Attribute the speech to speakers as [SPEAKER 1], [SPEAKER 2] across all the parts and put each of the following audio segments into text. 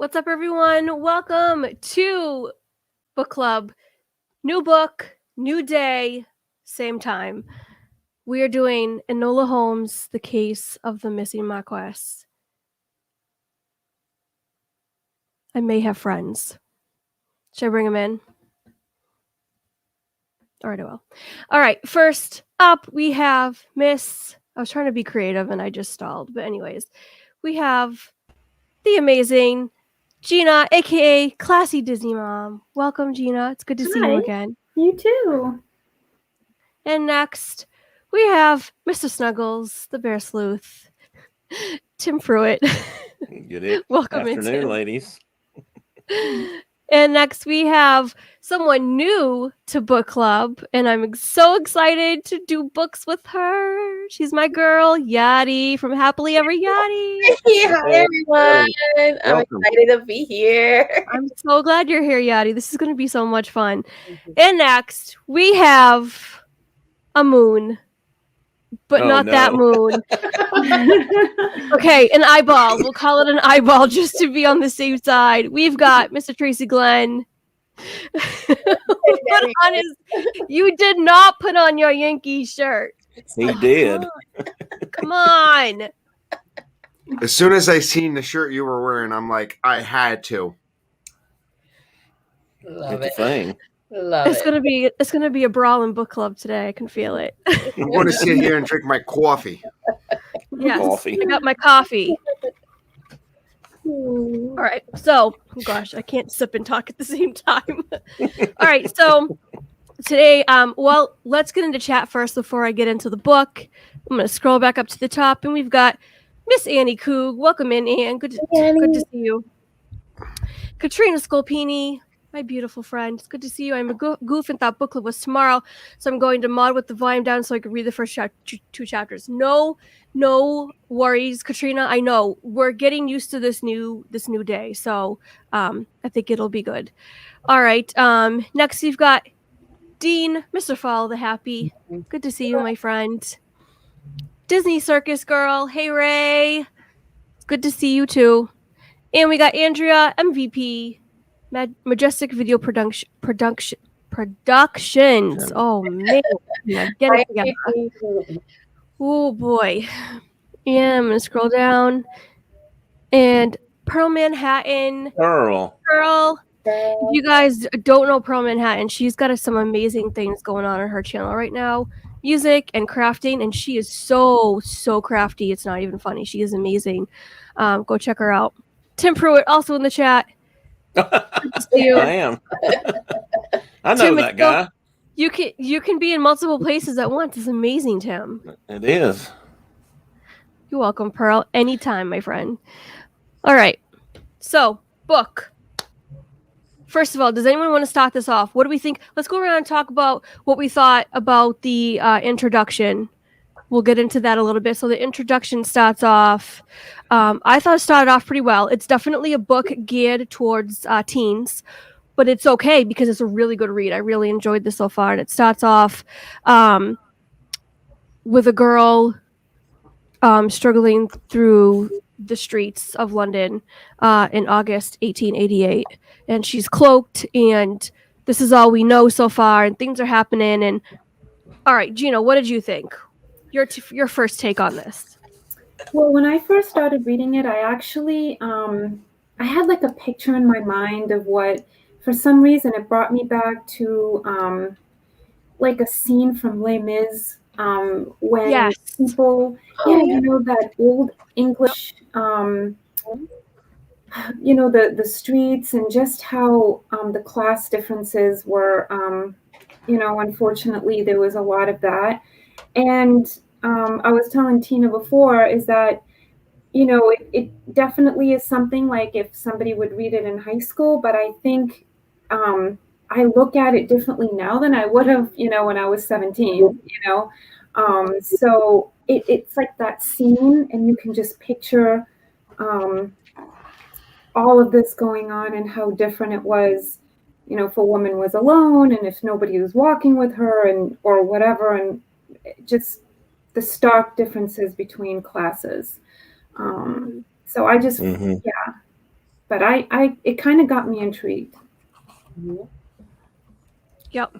[SPEAKER 1] What's up, everyone? Welcome to Book Club. New book, new day, same time. We are doing Enola Holmes, The Case of the Missing Marquess. I may have friends. Should I bring them in? All right, I will. All right, first up, we have Miss... I was trying to be creative and I just stalled. But anyways, we have the amazing Gina, a.k.a. Classy Disney Mom. Welcome, Gina. It's good to see you again.
[SPEAKER 2] You too.
[SPEAKER 1] And next, we have Mr. Snuggles, the Bear Sleuth, Tim Pruitt.
[SPEAKER 3] Good
[SPEAKER 1] Welcome
[SPEAKER 3] afternoon,
[SPEAKER 1] in,
[SPEAKER 3] ladies.
[SPEAKER 1] And next, we have someone new to Book Club, and I'm so excited to do books with her. She's my girl, Yadi, from Happily Ever Yadi.
[SPEAKER 2] Hi, everyone. I'm excited to be here.
[SPEAKER 1] I'm so glad you're here, Yadi. This is going to be so much fun. And next, we have a moon. But not that moon. Okay, an eyeball. We'll call it an eyeball just to be on the safe side. We've got Mr. Tracy Glenn. You did not put on your Yankee shirt.
[SPEAKER 3] He did.
[SPEAKER 1] Come on.
[SPEAKER 4] As soon as I seen the shirt you were wearing, I'm like, I had to.
[SPEAKER 2] Love it.
[SPEAKER 3] Thing.
[SPEAKER 1] It's gonna be a brawl in book club today. I can feel it.
[SPEAKER 4] I'm going to sit here and drink my coffee.
[SPEAKER 1] Yes,
[SPEAKER 3] Coffee.
[SPEAKER 1] I got my coffee. All right, so gosh, I can't sip and talk at the same time. All right, so today, well, let's get into chat first before I get into the book. I'm gonna scroll back up to the top, and we've got Miss Annie Coog. Welcome in, Anne. Good to see you. Katrina Scolpini. My beautiful friend. It's good to see you. I'm a goof and thought book club was tomorrow, so I'm going to mod with the volume down so I can read the first two chapters. No worries, Katrina. I know we're getting used to this new day, so I think it'll be good. All right. Next we've got Dean, Mr. Fall the Happy. Good to see you, my friend. Disney Circus Girl. Hey Ray. It's good to see you too. And we got Andrea, MVP. Majestic Video Productions. Oh man, get it together. Oh boy. Yeah, I'm gonna scroll down. And Pearl Manhattan.
[SPEAKER 3] Pearl.
[SPEAKER 1] If you guys don't know Pearl Manhattan, she's got some amazing things going on her channel right now. Music and crafting, and she is so crafty. It's not even funny. She is amazing. Go check her out. Tim Pruitt also in the chat.
[SPEAKER 3] I am. I know Tim, that guy.
[SPEAKER 1] You can be in multiple places at once. It's amazing, Tim.
[SPEAKER 3] It is.
[SPEAKER 1] You're welcome, Pearl. Anytime, my friend. All right. So, book. First of all, does anyone want to start this off? What do we think? Let's go around and talk about what we thought about the introduction. We'll get into that a little bit. So the introduction starts off. I thought it started off pretty well. It's definitely a book geared towards teens, but it's okay because it's a really good read. I really enjoyed this so far. And it starts off with a girl struggling through the streets of London in August 1888. And she's cloaked, and this is all we know so far, and things are happening. And all right, Gina, what did you think? Your first take on this.
[SPEAKER 2] Well, when I first started reading it, I actually I had like a picture in my mind of what, for some reason, it brought me back to like a scene from Les Mis when people, that old English, the streets and just how the class differences were, unfortunately there was a lot of that. And I was telling Tina before is that, it definitely is something like if somebody would read it in high school, but I think I look at it differently now than I would have, when I was 17, so it's like that scene, and you can just picture all of this going on and how different it was, if a woman was alone and if nobody was walking with her or whatever, and just the stark differences between classes. So I just, but it kind of got me intrigued.
[SPEAKER 1] Yep.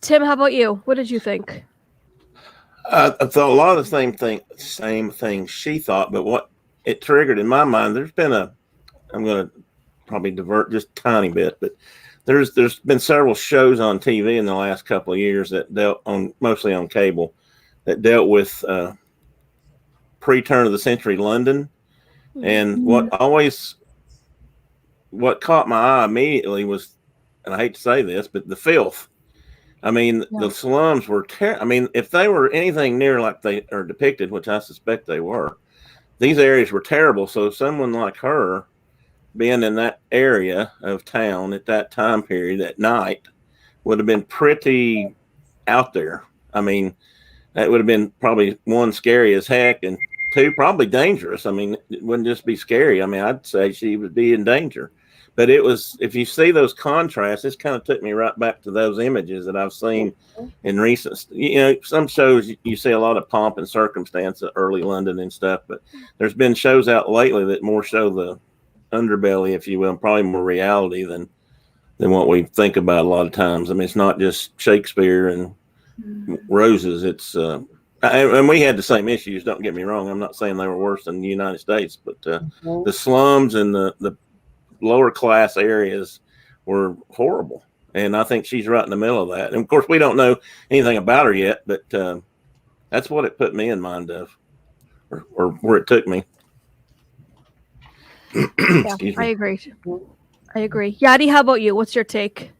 [SPEAKER 1] Tim, how about you? What did you think?
[SPEAKER 3] I thought a lot of the same thing she thought, but what it triggered in my mind, I'm going to probably divert just a tiny bit, but there's been several shows on TV in the last couple of years that dealt on, mostly on cable, that dealt with pre-turn of the century London. And what caught my eye immediately was, and I hate to say this, but the filth. I mean, the slums were I mean, if they were anything near like they are depicted, which I suspect they were, these areas were terrible. So someone like her being in that area of town at that time period at night would have been pretty out there. I mean, that would have been probably one, scary as heck, and two, probably dangerous. I mean, it wouldn't just be scary. I mean, I'd say she would be in danger. But it was, if you see those contrasts, this kind of took me right back to those images that I've seen in recent, some shows you see a lot of pomp and circumstance of early London and stuff, but there's been shows out lately that more show the underbelly, if you will, and probably more reality than what we think about a lot of times. I mean, it's not just Shakespeare and roses. It's, and we had the same issues. Don't get me wrong. I'm not saying they were worse than the United States, but the slums and the lower class areas were horrible. And I think she's right in the middle of that. And of course, we don't know anything about her yet, but that's what it put me in mind of, or where it took me.
[SPEAKER 1] I agree. Yadi, how about you? What's your take?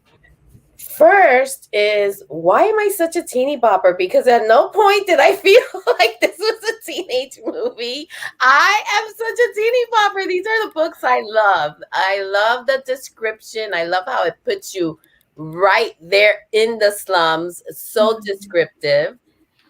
[SPEAKER 5] First is, why am I such a teeny bopper? Because at no point did I feel like this was a teenage movie. I am such a teeny bopper. These are the books I love. I love the description. I love how it puts you right there in the slums. So descriptive.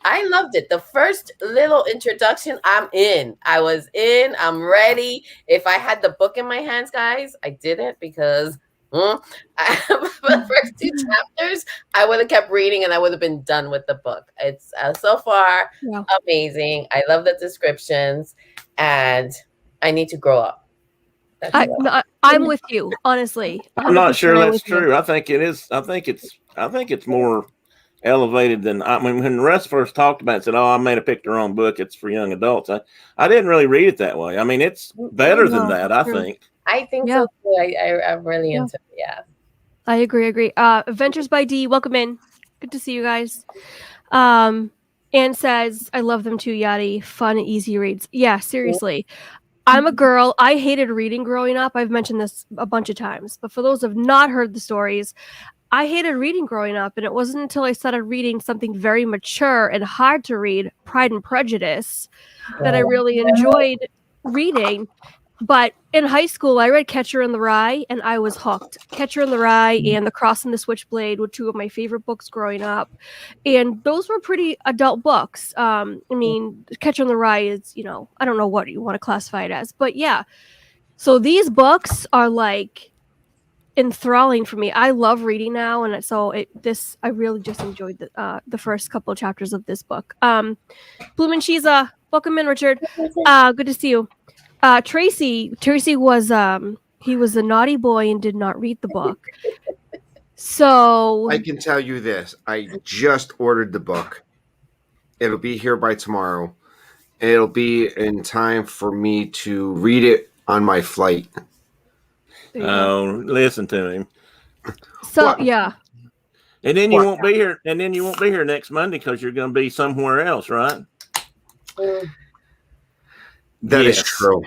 [SPEAKER 5] I loved it. The first little introduction, I'm in. I was in. I'm ready. If I had the book in my hands, guys, I didn't because the first two chapters, I would have kept reading and I would have been done with the book. It's so far amazing. I love the descriptions, and I need to grow up.
[SPEAKER 1] I'm with you, honestly.
[SPEAKER 3] I'm not sure that's true. I think it is. I think it's more elevated than, I mean, when Russ first talked about it, said, "Oh, I made a pick the wrong book. It's for young adults." I didn't really read it that way. I mean, it's better than that. I think
[SPEAKER 5] so too. I'm really into it. Yeah.
[SPEAKER 1] I agree. Adventures by D, welcome in. Good to see you guys. Anne says, I love them too, Yadi. Fun, easy reads. Yeah, seriously. I'm a girl. I hated reading growing up. I've mentioned this a bunch of times. But for those who have not heard the stories, I hated reading growing up. And it wasn't until I started reading something very mature and hard to read, Pride and Prejudice, that I really enjoyed reading. But in high school, I read Catcher in the Rye, and I was hooked. Catcher in the Rye and The Cross and the Switchblade were two of my favorite books growing up. And those were pretty adult books. I mean, Catcher in the Rye is, I don't know what you want to classify it as. But yeah, so these books are like enthralling for me. I love reading now. And so I really just enjoyed the first couple of chapters of this book. Bloomin' Shiza, welcome in, Richard. Good to see you. Tracy was he was a naughty boy and did not read the book. So
[SPEAKER 4] I can tell you this: I just ordered the book. It'll be here by tomorrow. It'll be in time for me to read it on my flight.
[SPEAKER 3] Oh, listen to him.
[SPEAKER 1] So
[SPEAKER 4] What?
[SPEAKER 1] yeah.
[SPEAKER 3] And then you won't be here. And then you won't be here next Monday because you're going to be somewhere else, right?
[SPEAKER 4] That is true.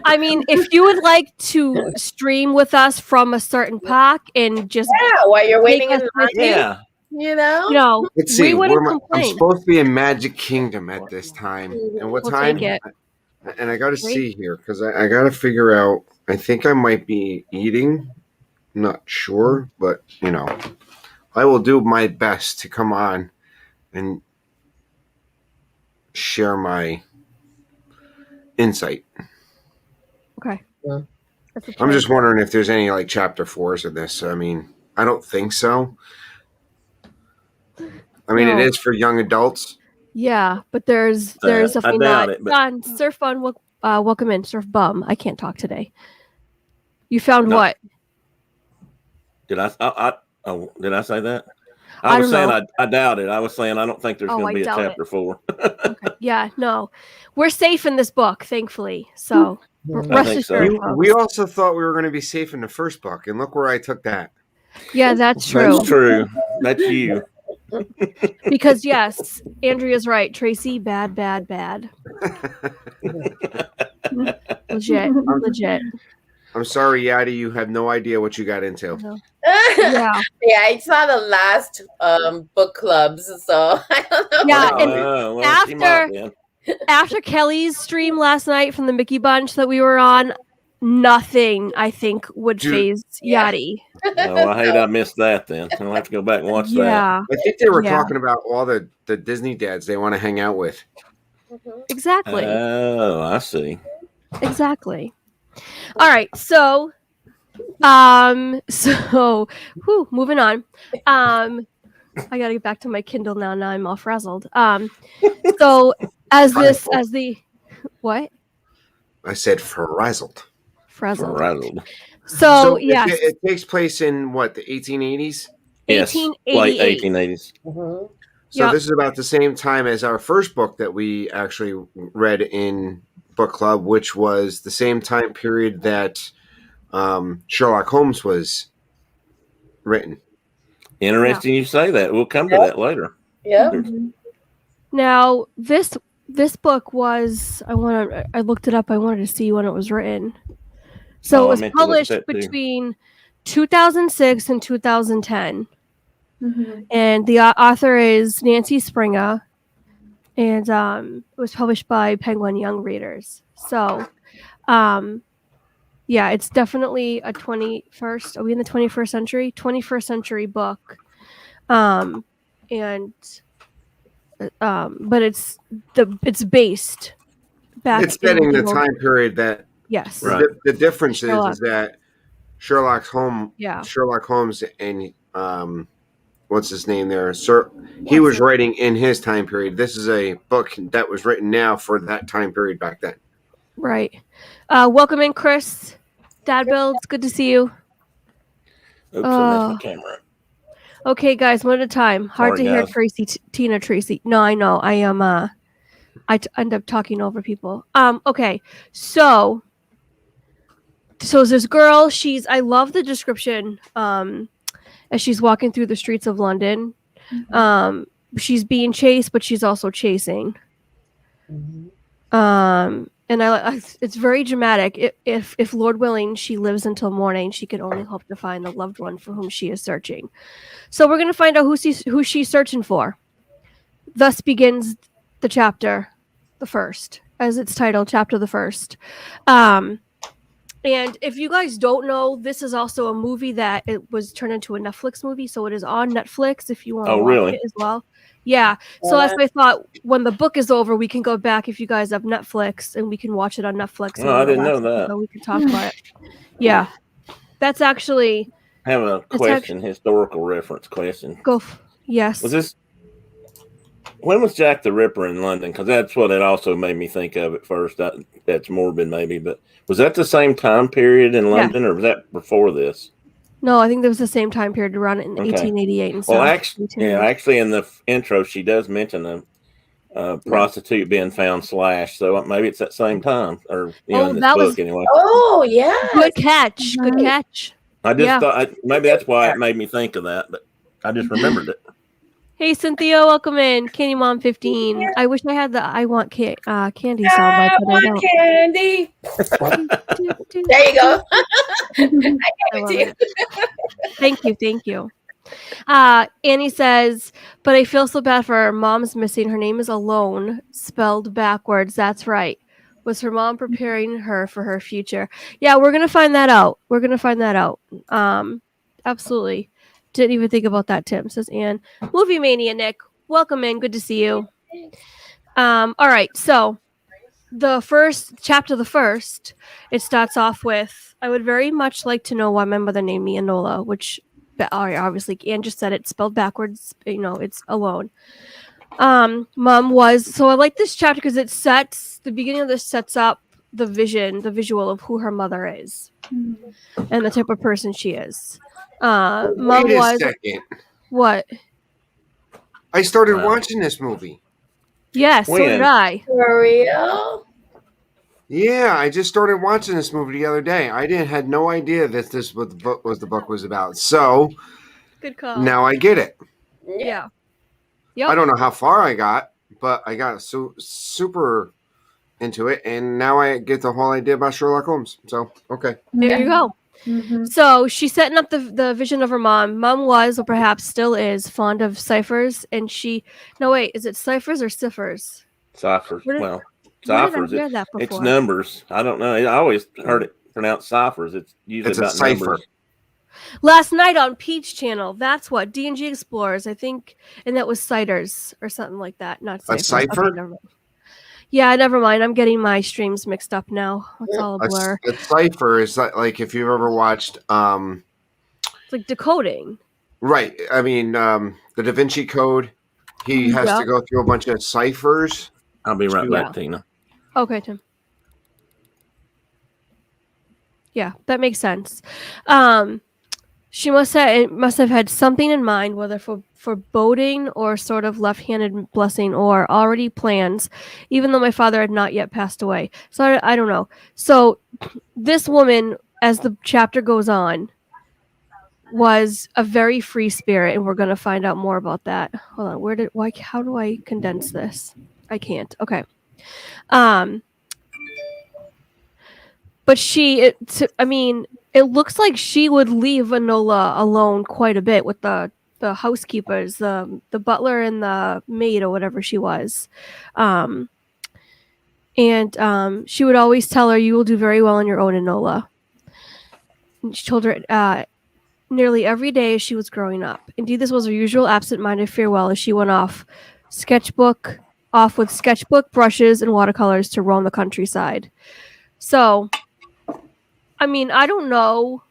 [SPEAKER 1] I mean, if you would like to stream with us from a certain park and just
[SPEAKER 5] while you're waiting in line,
[SPEAKER 3] yeah,
[SPEAKER 4] Let's see.
[SPEAKER 1] we wouldn't complain.
[SPEAKER 4] I'm supposed to be in Magic Kingdom at this time. And what
[SPEAKER 1] We'll
[SPEAKER 4] time?
[SPEAKER 1] take it.
[SPEAKER 4] And I got to see here because I got to figure out. I think I might be eating. Not sure, but I will do my best to come on and share my insight.
[SPEAKER 1] Okay.
[SPEAKER 5] Yeah.
[SPEAKER 4] I'm just wondering if there's any like chapter 4s of this. I mean, I don't think so. I mean, It is for young adults.
[SPEAKER 1] Yeah, but there's definitely not. Don, Sir Fun, welcome in, Surf Bum. I can't talk today. You found
[SPEAKER 3] No.
[SPEAKER 1] what?
[SPEAKER 3] Did I did I say that?
[SPEAKER 1] I
[SPEAKER 3] I was
[SPEAKER 1] don't
[SPEAKER 3] saying
[SPEAKER 1] know.
[SPEAKER 3] I doubt it. I was saying I don't think there's
[SPEAKER 1] Oh,
[SPEAKER 3] going
[SPEAKER 1] I
[SPEAKER 3] to be a
[SPEAKER 1] doubt it.
[SPEAKER 3] chapter 4.
[SPEAKER 1] Okay. Yeah, no. We're safe in this book, thankfully. So rest
[SPEAKER 3] think so.
[SPEAKER 1] assured,
[SPEAKER 4] We
[SPEAKER 1] folks.
[SPEAKER 4] also thought we were going to be safe in the first book, and look where I took that.
[SPEAKER 1] Yeah, that's true.
[SPEAKER 3] That's true. That's you.
[SPEAKER 1] Because yes, Andrea's right. Tracy, bad. Legit.
[SPEAKER 4] I'm sorry, Yadi, you have no idea what you got into.
[SPEAKER 1] No.
[SPEAKER 5] Yeah,
[SPEAKER 1] Yeah.
[SPEAKER 5] I saw the last book clubs, so I don't know.
[SPEAKER 1] Yeah, and
[SPEAKER 3] well, she might then.
[SPEAKER 1] after Kelly's stream last night from the Mickey Bunch that we were on, nothing I think would phase
[SPEAKER 5] Yeah.
[SPEAKER 1] Yadi.
[SPEAKER 3] Oh, I hate I missed that then. I'll have to go back and watch that.
[SPEAKER 1] Yeah,
[SPEAKER 4] I think they were
[SPEAKER 1] Yeah.
[SPEAKER 4] talking about all the Disney dads they want to hang out with.
[SPEAKER 1] exactly.
[SPEAKER 3] Oh, I see.
[SPEAKER 1] Exactly. All right, so moving on. I gotta get back to my Kindle now. Now I'm all frazzled. So as the what?
[SPEAKER 4] I said frazzled.
[SPEAKER 1] Frazzled.
[SPEAKER 3] Frazzled.
[SPEAKER 1] So yes,
[SPEAKER 4] it takes place in what, the 1880s?
[SPEAKER 3] Yes,
[SPEAKER 1] 1888.
[SPEAKER 3] late 1880s.
[SPEAKER 4] So
[SPEAKER 1] Yep.
[SPEAKER 4] this is about the same time as our first book that we actually read in book club, which was the same time period that Sherlock Holmes was written.
[SPEAKER 3] Interesting you say that. We'll come to that later.
[SPEAKER 5] Yeah.
[SPEAKER 1] Now this book was I looked it up. I wanted to see when it was written. So it was published between 2006 and 2010. And the author is Nancy Springer, and it was published by Penguin Young Readers. So, yeah, it's definitely a 21st. Are we in the 21st century? 21st century book, but it's based back.
[SPEAKER 4] It's setting the time period that.
[SPEAKER 1] Yes.
[SPEAKER 3] Right.
[SPEAKER 4] The difference is that Sherlock Holmes and what's his name there? He was writing in his time period. This is a book that was written now for that time period back then.
[SPEAKER 1] Right. Welcome in, Chris. Dad Builds, good to see you.
[SPEAKER 3] Oops, I missed my camera.
[SPEAKER 1] Okay, guys, one at a time. Hard
[SPEAKER 3] Sorry,
[SPEAKER 1] to hear
[SPEAKER 3] guys.
[SPEAKER 1] Tracy, Tina Tracy. No, I know. I am. End up talking over people. Okay, so this girl. I love the description. As she's walking through the streets of London, she's being chased, but she's also chasing. And it's very dramatic. If Lord willing, she lives until morning, she can only hope to find the loved one for whom she is searching. So we're going to find out who she's searching for. Thus begins the chapter, the first, as it's titled, chapter the first. And if you guys don't know, this is also a movie that it was turned into a Netflix movie, so it is on Netflix if you want to watch it as well. Yeah. So that's why I thought when the book is over, we can go back if you guys have Netflix and we can watch it on Netflix.
[SPEAKER 3] Oh, I didn't know that.
[SPEAKER 1] So we can talk about it. Yeah. That's actually.
[SPEAKER 3] I have a question, historical reference question.
[SPEAKER 1] Yes.
[SPEAKER 3] When was Jack the Ripper in London? Because that's what it also made me think of at first. That's morbid, maybe, but was that the same time period in London, or was that before this?
[SPEAKER 1] No, I think that was the same time period, around in 1888 and stuff.
[SPEAKER 3] Well, actually, in the intro, she does mention a prostitute being found slashed, so maybe it's that same time, or in this book anyway.
[SPEAKER 5] Oh, yeah.
[SPEAKER 1] Good catch. Good catch.
[SPEAKER 3] I just thought maybe that's why it made me think of that, but I just remembered it.
[SPEAKER 1] Hey, Cynthia, welcome in. Candy Mom 15. Yeah. I wish I had the I Want Candy soundbite, but I don't.
[SPEAKER 5] Candy. There you go. I gave it
[SPEAKER 1] to you. Thank you. Annie says, but I feel so bad for her. Mom's missing. Her name is Alone, spelled backwards. That's right. Was her mom preparing her for her future? Yeah, we're going to find that out. Absolutely. Didn't even think about that, Tim, says Anne. Movie Mania, Nick. Welcome in. Good to see you. All right. So the first chapter, it starts off with, I would very much like to know why my mother named me Enola, which obviously Anne just said it spelled backwards. It's Alone. Mom was, so I like this chapter because the beginning of this sets up the visual of who her mother is
[SPEAKER 2] Mhm.
[SPEAKER 1] and the type of person she is.
[SPEAKER 4] Wait
[SPEAKER 1] Mom
[SPEAKER 4] a
[SPEAKER 1] was
[SPEAKER 4] second.
[SPEAKER 1] what?
[SPEAKER 4] I started
[SPEAKER 3] Wow.
[SPEAKER 4] watching this movie.
[SPEAKER 1] Yes, so did
[SPEAKER 3] When?
[SPEAKER 1] I.
[SPEAKER 5] For real?
[SPEAKER 4] Yeah, I just started watching this movie the other day. I had no idea that this was the book was about. So
[SPEAKER 1] Good call.
[SPEAKER 4] now I get it.
[SPEAKER 1] Yeah.
[SPEAKER 4] I don't know how far I got, but I got super into it, and now I get the whole idea about Sherlock Holmes. So okay.
[SPEAKER 1] There you go.
[SPEAKER 2] Mhm.
[SPEAKER 1] So she's setting up the vision of her mom. Mom was, or perhaps still is, fond of ciphers, and no wait, is it ciphers or ciphers?
[SPEAKER 3] Ciphers.
[SPEAKER 1] Where did-
[SPEAKER 3] Well,
[SPEAKER 1] Where did I
[SPEAKER 3] ciphers.
[SPEAKER 1] hear that before?
[SPEAKER 3] It's numbers. I don't know. I always heard it pronounced ciphers. It's usually
[SPEAKER 4] It's a
[SPEAKER 3] about
[SPEAKER 4] cipher.
[SPEAKER 3] numbers.
[SPEAKER 1] Last night on Peach Channel, that's what D&G Explorers, I think, and that was ciders or something like that. Not
[SPEAKER 4] A
[SPEAKER 1] ciphers.
[SPEAKER 4] cipher?
[SPEAKER 1] Okay, never mind. Yeah, never mind. I'm getting my streams mixed up now. It's all a blur.
[SPEAKER 4] A cipher is like if you've ever watched
[SPEAKER 1] It's like decoding.
[SPEAKER 4] right. I mean the Da Vinci Code. He has to go through a bunch of ciphers.
[SPEAKER 3] I'll be right
[SPEAKER 1] Yeah.
[SPEAKER 3] back, Tina.
[SPEAKER 1] Okay, Tim. Yeah, that makes sense. She must have had something in mind, whether for foreboding or sort of left-handed blessing or already plans, even though my father had not yet passed away. So I don't know. So this woman, as the chapter goes on, was a very free spirit, and we're going to find out more about that. Hold on. How do I condense this? I can't. Okay. But it looks like she would leave Enola alone quite a bit with the housekeepers, the butler and the maid or whatever she was. And she would always tell her, "You will do very well on your own, Enola." And she told her nearly every day as she was growing up. Indeed, this was her usual absent-minded farewell as she went off with sketchbook, brushes, and watercolors to roam the countryside. So, I mean, I don't know.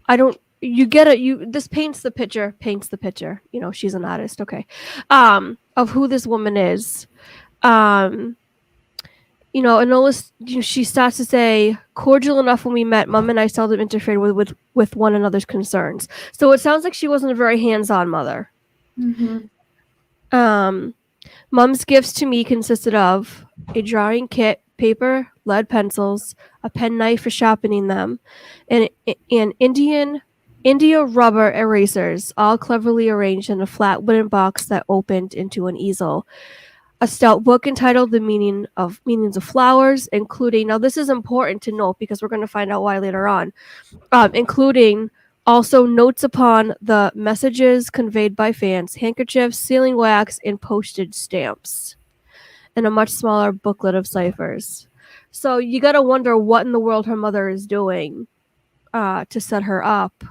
[SPEAKER 1] This paints the picture. You know, she's an artist, okay. Of who this woman is. You know, Enola, she starts to say, cordial enough when we met, Mom and I seldom interfered with one another's concerns. So it sounds like she wasn't a very hands-on mother.
[SPEAKER 2] Mhm.
[SPEAKER 1] Mom's gifts to me consisted of a drawing kit, paper, lead pencils, a penknife for sharpening them, and India rubber erasers, all cleverly arranged in a flat wooden box that opened into an easel. A stout book entitled The Meanings of Flowers, including, now this is important to note because we're going to find out why later on, including also notes upon the messages conveyed by fans, handkerchiefs, sealing wax, and postage stamps, and a much smaller booklet of ciphers. So you got to wonder what in the world her mother is doing to set her up,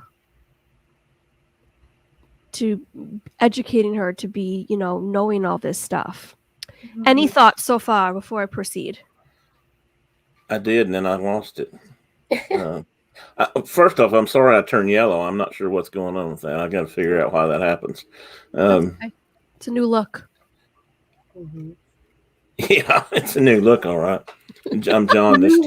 [SPEAKER 1] to educating her to be, knowing all this stuff. Any thoughts so far before I proceed?
[SPEAKER 3] I did, and then I lost it. First off, I'm sorry I turned yellow. I'm not sure what's going on with that. I got to figure out why that happens.
[SPEAKER 1] Okay. It's a new look.
[SPEAKER 3] Yeah, it's a new look. All right. I'm jaundiced.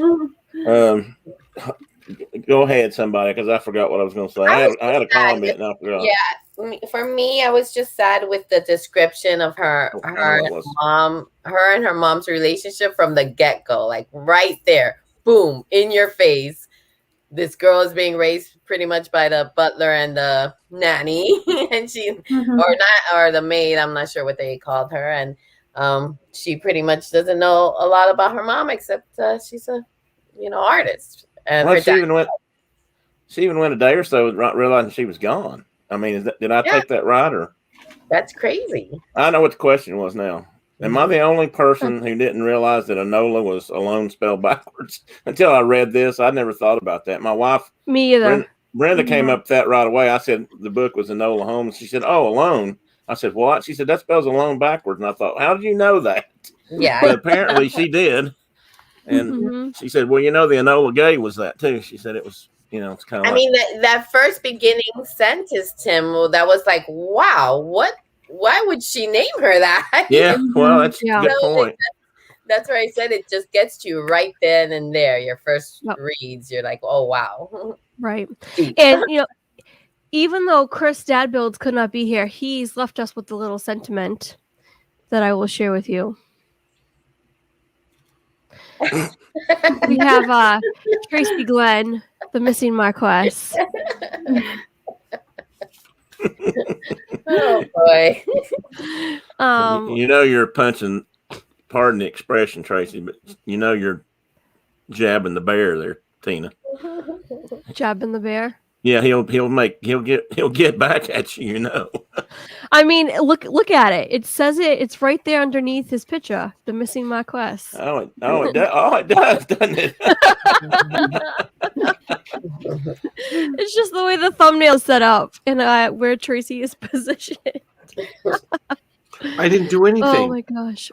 [SPEAKER 3] Go ahead, somebody, because I forgot what I was going to say. I had a comment, and I forgot.
[SPEAKER 5] Yeah, for me, I was just sad with the description of her mom, her and her mom's relationship from the get-go, like right there, boom, in your face. This girl is being raised pretty much by the butler and the nanny, and or the maid. I'm not sure what they called her, and she pretty much doesn't know a lot about her mom except she's a artist. And
[SPEAKER 3] well, she even went a day or so without realizing she was gone. I mean, did I take that right? Or
[SPEAKER 5] that's crazy.
[SPEAKER 3] I know what the question was now. Am I the only person who didn't realize that Enola was alone spelled backwards? Until I read this, I never thought about that. My wife,
[SPEAKER 1] me either.
[SPEAKER 3] Brenda came up with that right away. I said the book was Enola Holmes. She said, "Oh, alone." I said, "What?" She said, "That spells alone backwards." And I thought, "How did you know that?"
[SPEAKER 5] Yeah,
[SPEAKER 3] but apparently she did. And she said, "Well, the Enola Gay was that too." She said it was. It's kind of.
[SPEAKER 5] I mean, that first beginning sentence, Tim, that was like, wow, what? Why would she name her that?
[SPEAKER 3] Yeah, well, that's a good point.
[SPEAKER 5] That's where I said it just gets you right then and there. Your first
[SPEAKER 1] Yep.
[SPEAKER 5] reads, you're like, oh wow.
[SPEAKER 1] Right.
[SPEAKER 5] Deep.
[SPEAKER 1] And even though Chris Dad Builds could not be here, he's left us with a little sentiment that I will share with you. We have Tracy Glenn, the missing Marquess.
[SPEAKER 5] Oh boy.
[SPEAKER 3] You're punching, pardon the expression, Tracy, but you're jabbing the bear there, Tina.
[SPEAKER 1] Jabbing the bear.
[SPEAKER 3] Yeah, he'll get back at you,
[SPEAKER 1] I mean, look at it. It says it's right there underneath his picture, the missing Marquess.
[SPEAKER 3] It does, doesn't it?
[SPEAKER 1] It's just the way the thumbnail's set up and where Tracy is positioned.
[SPEAKER 4] I didn't do anything.
[SPEAKER 1] Oh my gosh.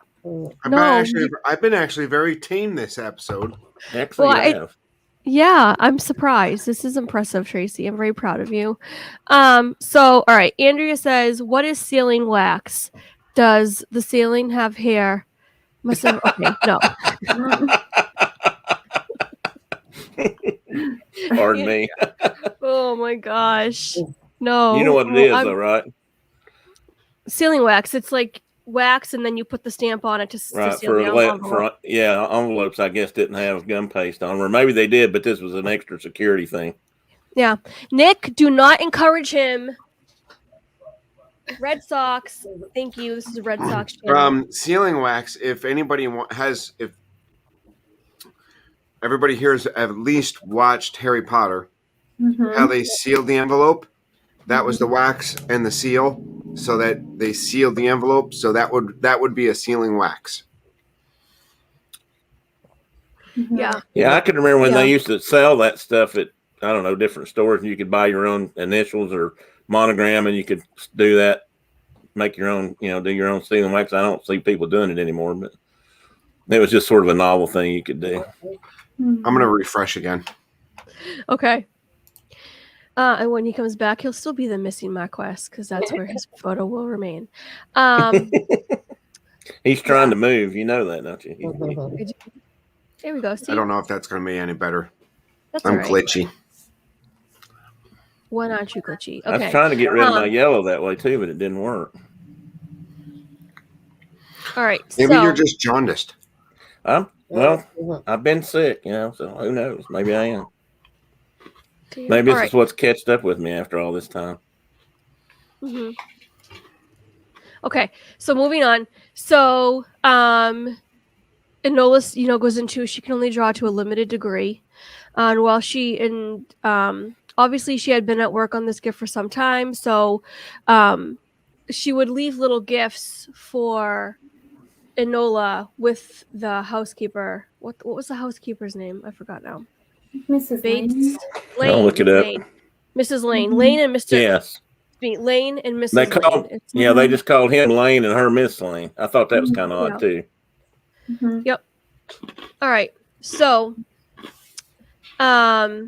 [SPEAKER 4] I've been actually very tame this episode.
[SPEAKER 3] Actually,
[SPEAKER 1] yeah, I'm surprised. This is impressive, Tracy. I'm very proud of you. So, all right. Andrea says, what is sealing wax? Does the ceiling have hair? Okay, no.
[SPEAKER 3] Pardon me.
[SPEAKER 1] Oh my gosh. No.
[SPEAKER 3] You know what it is, though, right?
[SPEAKER 1] Sealing wax. It's like wax, and then you put the stamp on it to seal the envelope.
[SPEAKER 3] Envelopes, I guess, didn't have gum paste on them. Or maybe they did, but this was an extra security thing.
[SPEAKER 1] Yeah. Nick, do not encourage him. Red Sox. Thank you. This is a Red Sox channel.
[SPEAKER 4] Sealing wax, if anybody if everybody here has at least watched Harry Potter, how they sealed the envelope, that was the wax and the seal, so that they sealed the envelope. So that would be a sealing wax.
[SPEAKER 1] Yeah.
[SPEAKER 3] Yeah, I can remember when they used to sell that stuff at, I don't know, different stores, and you could buy your own initials or monogram, and you could do that, make your own, do your own sealing wax. I don't see people doing it anymore, but it was just sort of a novel thing you could do.
[SPEAKER 4] I'm going to refresh again.
[SPEAKER 1] Okay. And when he comes back, he'll still be the missing Marquess, because that's where his photo will remain.
[SPEAKER 3] He's trying to move. You know that, don't you?
[SPEAKER 1] There we go. See?
[SPEAKER 4] I don't know if that's going to be any better.
[SPEAKER 1] That's
[SPEAKER 4] I'm
[SPEAKER 1] right.
[SPEAKER 4] glitchy.
[SPEAKER 1] Why aren't you glitchy? Okay.
[SPEAKER 3] I was trying to get rid of my yellow that way, too, but it didn't work.
[SPEAKER 1] All right.
[SPEAKER 4] Maybe you're just jaundiced.
[SPEAKER 3] Well, I've been sick, so who knows? Maybe I am. Maybe this is what's catched up with me after all this time.
[SPEAKER 1] Mm-hmm. Okay, so moving on. So, Enola, goes into she can only draw to a limited degree, and while obviously she had been at work on this gift for some time, so she would leave little gifts for Enola with the housekeeper. What was the housekeeper's name? I forgot now.
[SPEAKER 2] Mrs.
[SPEAKER 1] Bates.
[SPEAKER 2] Lane.
[SPEAKER 3] I'll look it up.
[SPEAKER 1] Lane. Mrs. Lane. Lane and Mr.
[SPEAKER 3] Yes.
[SPEAKER 1] Lane and Mrs.
[SPEAKER 3] Lane. They just called him Lane and her Miss Lane. I thought that was kind of odd, too.
[SPEAKER 2] Mm-hmm.
[SPEAKER 1] Yep. All right. So, after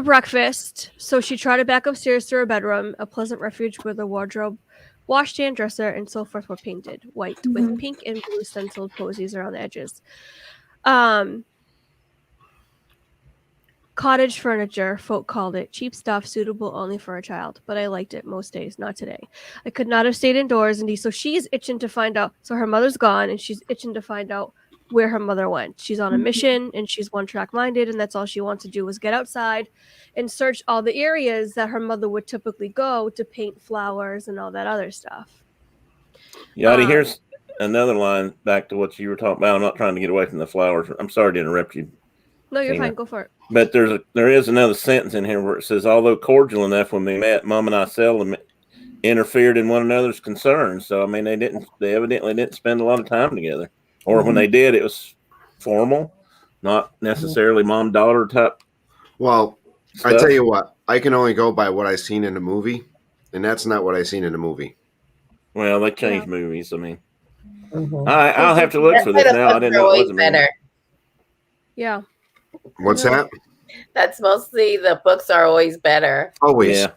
[SPEAKER 1] breakfast, so she trotted back upstairs to her bedroom, a pleasant refuge where the wardrobe, washstand, dresser, and so forth were painted white with pink and blue stenciled posies around the edges. Cottage furniture, folk called it. Cheap stuff, suitable only for a child. But I liked it most days, not today. I could not have stayed indoors. And so she's itching to find out. So her mother's gone, and she's itching to find out where her mother went. She's on a mission, and she's one-track minded, and that's all she wants to do is get outside and search all the areas that her mother would typically go to paint flowers and all that other stuff.
[SPEAKER 3] Yachty, here's another line back to what you were talking about. I'm not trying to get away from the flowers. I'm sorry to interrupt you.
[SPEAKER 1] No, you're fine. Go for it.
[SPEAKER 3] But there is another sentence in here where it says, although cordial enough when we met, Mom and I seldom interfered in one another's concerns. So, I mean, they evidently didn't spend a lot of time together. Or when they did, it was formal, not necessarily mom-daughter type.
[SPEAKER 4] Well,
[SPEAKER 3] stuff.
[SPEAKER 4] I tell you what, I can only go by what I've seen in the movie, and that's not what I've seen in the movie.
[SPEAKER 3] Well, they changed movies. I mean, I'll have to look for this now. I didn't know it was better.
[SPEAKER 1] Yeah.
[SPEAKER 4] What's that?
[SPEAKER 5] That's mostly the books are always better.
[SPEAKER 4] Always.
[SPEAKER 3] Yeah.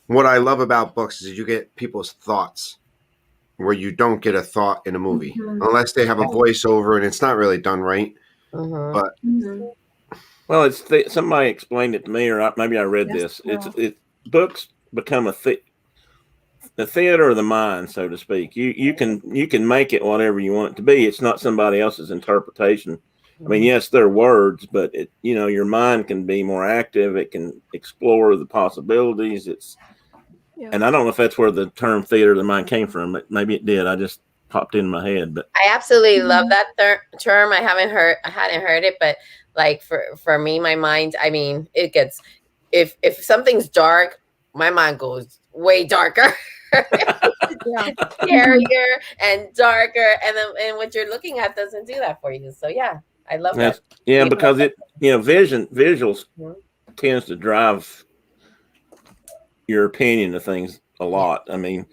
[SPEAKER 4] What I love about books is you get people's thoughts. where you don't get a thought in a movie unless they have a
[SPEAKER 5] Yeah.
[SPEAKER 4] voiceover and it's not really done right.
[SPEAKER 5] Mhm.
[SPEAKER 4] But
[SPEAKER 3] Well, somebody explained it to me, or maybe I read this. It's books become the theater of the mind, so to speak. You can make it whatever you want it to be. It's not somebody else's interpretation. I mean, yes, they're words, but your mind can be more active. It can explore the possibilities. And I don't know if that's where the term theater of the mind came from, but maybe it did. I just popped in my head. But
[SPEAKER 5] I absolutely love that term. I hadn't heard it, but like for me, my mind, I mean, it gets, if something's dark, my mind goes way darker. Scarier and darker, and what you're looking at doesn't do that for you. So yeah, I love that.
[SPEAKER 3] Yeah, because visuals tends to drive your opinion of things a lot. I mean,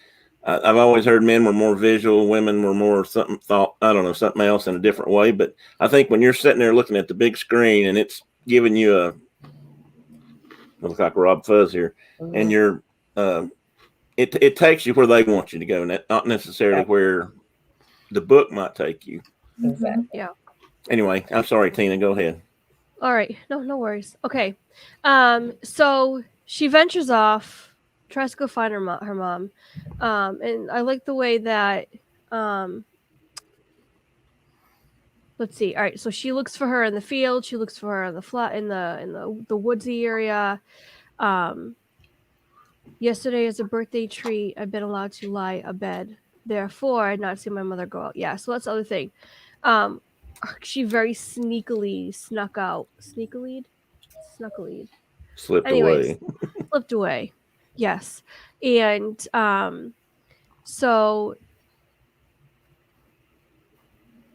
[SPEAKER 3] I've always heard men were more visual, women were more something else in a different way. But I think when you're sitting there looking at the big screen and it's giving you look like Rob Fuzz here, and you're it takes you where they want you to go, not necessarily where the book might take you.
[SPEAKER 5] Exactly.
[SPEAKER 1] Yeah.
[SPEAKER 3] Anyway, I'm sorry, Tina. Go ahead.
[SPEAKER 1] All right. No worries. Okay. So she ventures off, tries to go find her mom. And I like the way that let's see. All right. So she looks for her in the field. She looks for her in the woodsy area. Yesterday is a birthday treat. I've been allowed to lie abed. Therefore, I'd not seen my mother go out. Yeah. So that's the other thing. She very sneakily snuck out. Snuckily.
[SPEAKER 3] Slipped away.
[SPEAKER 1] Slipped away. Yes. And so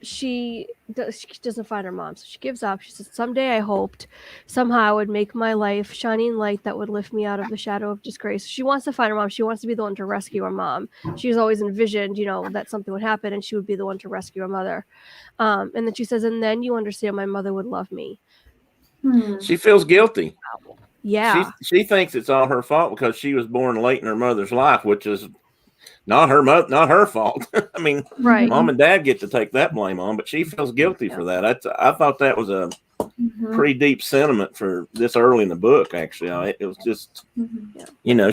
[SPEAKER 1] she doesn't find her mom. So she gives up. She says, someday I hoped somehow I would make my life shining light that would lift me out of the shadow of disgrace. She wants to find her mom. She wants to be the one to rescue her mom. She's always envisioned, that something would happen and she would be the one to rescue her mother. And then she says, and then you understand my mother would love me.
[SPEAKER 3] She feels guilty.
[SPEAKER 1] Yeah.
[SPEAKER 3] She thinks it's all her fault because she was born late in her mother's life, which is not her fault. I mean,
[SPEAKER 1] right.
[SPEAKER 3] Mom and Dad get to take that blame on, but she feels guilty for that. I thought that was a pretty deep sentiment for this early in the book. Actually, it was just,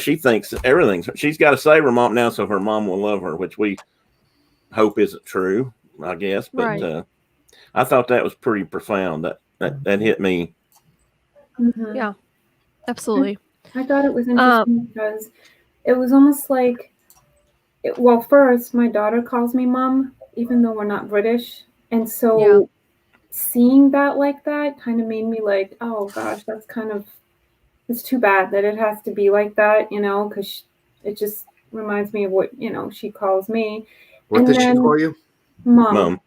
[SPEAKER 3] she thinks everything. She's got to save her mom now so her mom will love her, which we hope isn't true, I guess. But I thought that was pretty profound. That hit me.
[SPEAKER 1] Yeah, absolutely.
[SPEAKER 2] I thought it was interesting because it was almost like, first, my daughter calls me mom, even though we're not British. And so seeing that like that kind of made me like, oh gosh, it's too bad that it has to be like that, because it just reminds me of what, she calls me.
[SPEAKER 4] What does she call you?
[SPEAKER 2] Mom.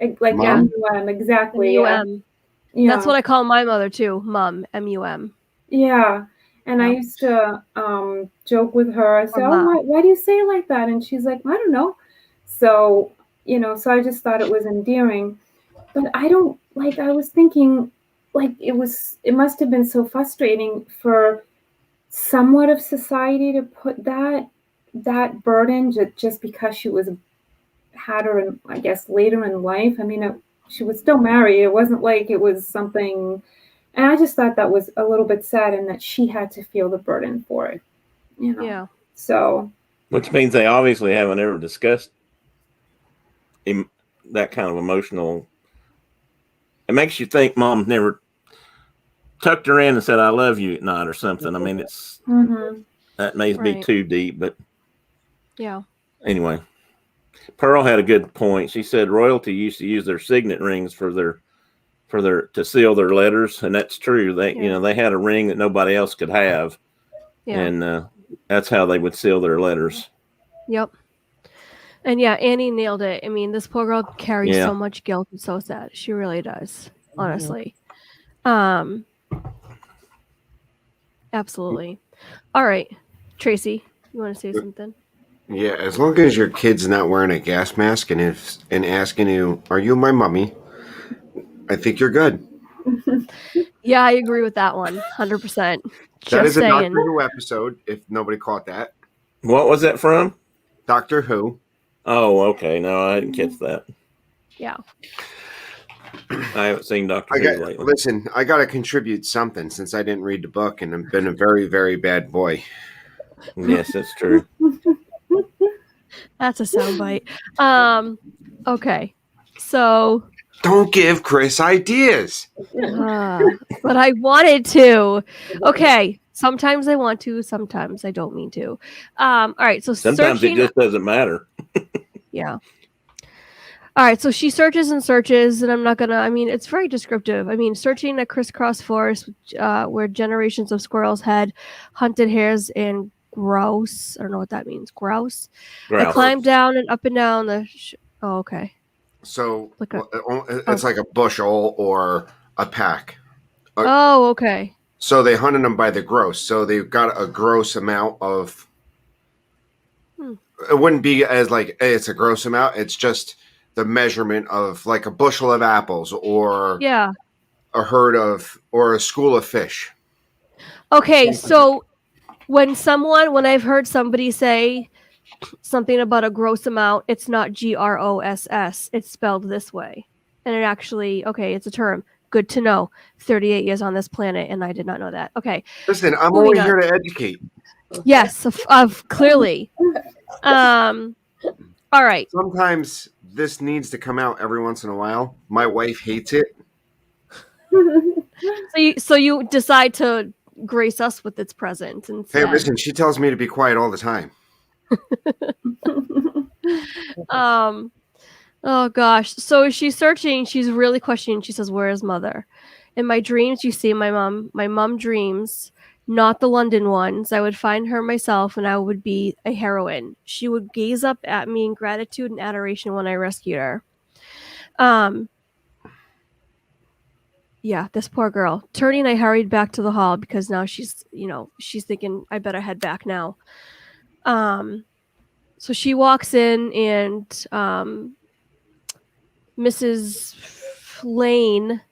[SPEAKER 2] Like
[SPEAKER 4] Mom?
[SPEAKER 2] M-U-M, exactly.
[SPEAKER 1] M-U-M. Yeah. That's what I call my mother too, Mom, M-U-M.
[SPEAKER 2] Yeah. And I used to joke with her. I said, why do you say it like that? And she's like, I don't know. So, so I just thought it was endearing. But I was thinking, it must have been so frustrating for somewhat of society to put that burden just because she had her, I guess, later in life. I mean, she was still married. It wasn't like it was something. And I just thought that was a little bit sad, and that she had to feel the burden for it.
[SPEAKER 1] Yeah.
[SPEAKER 2] So.
[SPEAKER 3] Which means they obviously haven't ever discussed that kind of emotional. It makes you think Mom never tucked her in and said, I love you at night or something. I mean, it's that may be too deep, but anyway. Pearl had a good point. She said royalty used to use their signet rings to seal their letters, and that's true. They had a ring that nobody else could have, and that's how they would seal their letters.
[SPEAKER 1] Yep. And Annie nailed it. I mean, this poor girl carries so much guilt and so sad. She really does, honestly. Absolutely. All right, Tracy, you want to say something?
[SPEAKER 4] Yeah, as long as your kid's not wearing a gas mask and asking you, "Are you my mommy?" I think you're good.
[SPEAKER 1] Yeah, I agree with that one, 100%.
[SPEAKER 4] That is a Doctor Who episode. If nobody caught that,
[SPEAKER 3] what was that from?
[SPEAKER 4] Doctor Who.
[SPEAKER 3] Oh, okay. No, I didn't catch that.
[SPEAKER 1] Yeah.
[SPEAKER 3] I haven't seen Doctor Who lately.
[SPEAKER 4] Listen, I got to contribute something since I didn't read the book and I've been a very, very bad boy.
[SPEAKER 3] Yes, that's true.
[SPEAKER 1] That's a soundbite. Okay. So
[SPEAKER 4] Don't give Chris ideas.
[SPEAKER 1] but I wanted to. Okay. Sometimes I want to, sometimes I don't mean to. All right, so
[SPEAKER 3] Sometimes
[SPEAKER 1] searching,
[SPEAKER 3] it just doesn't matter.
[SPEAKER 1] yeah. All right, so she searches and searches, and I'm not gonna. I mean, it's very descriptive. I mean, searching a crisscross forest where generations of squirrels had hunted hares and grouse. I don't know what that means. Grouse. I
[SPEAKER 3] Grouse.
[SPEAKER 1] climbed down and up and down the. Oh, okay.
[SPEAKER 4] So
[SPEAKER 1] Like a-
[SPEAKER 4] it's like a bushel or a pack.
[SPEAKER 1] Oh, okay.
[SPEAKER 4] So they hunted them by the gross. So they've got a gross amount of. It wouldn't be as like, hey, it's a gross amount. It's just the measurement of like a bushel of apples or
[SPEAKER 1] Yeah.
[SPEAKER 4] a herd of or a school of fish.
[SPEAKER 1] Okay, so when I've heard somebody say something about a gross amount, it's not GROSS. It's spelled this way. And it actually, okay, it's a term. Good to know. 38 years on this planet, and I did not know that. Okay.
[SPEAKER 4] Listen, I'm
[SPEAKER 1] Moving
[SPEAKER 4] only
[SPEAKER 1] on.
[SPEAKER 4] here to educate.
[SPEAKER 1] Yes, of clearly. All right.
[SPEAKER 4] Sometimes this needs to come out every once in a while. My wife hates it.
[SPEAKER 1] So you decide to grace us with its presence instead.
[SPEAKER 4] Hey, listen, she tells me to be quiet all the time.
[SPEAKER 1] Oh gosh. So she's searching, she's really questioning. She says, "Where is mother?" In my dreams, you see my mom dreams, not the London ones. I would find her myself and I would be a heroine. She would gaze up at me in gratitude and adoration when I rescued her. Yeah, this poor girl. Turning, I hurried back to the hall because now she's thinking I better head back now. So she walks in and Mrs. Lane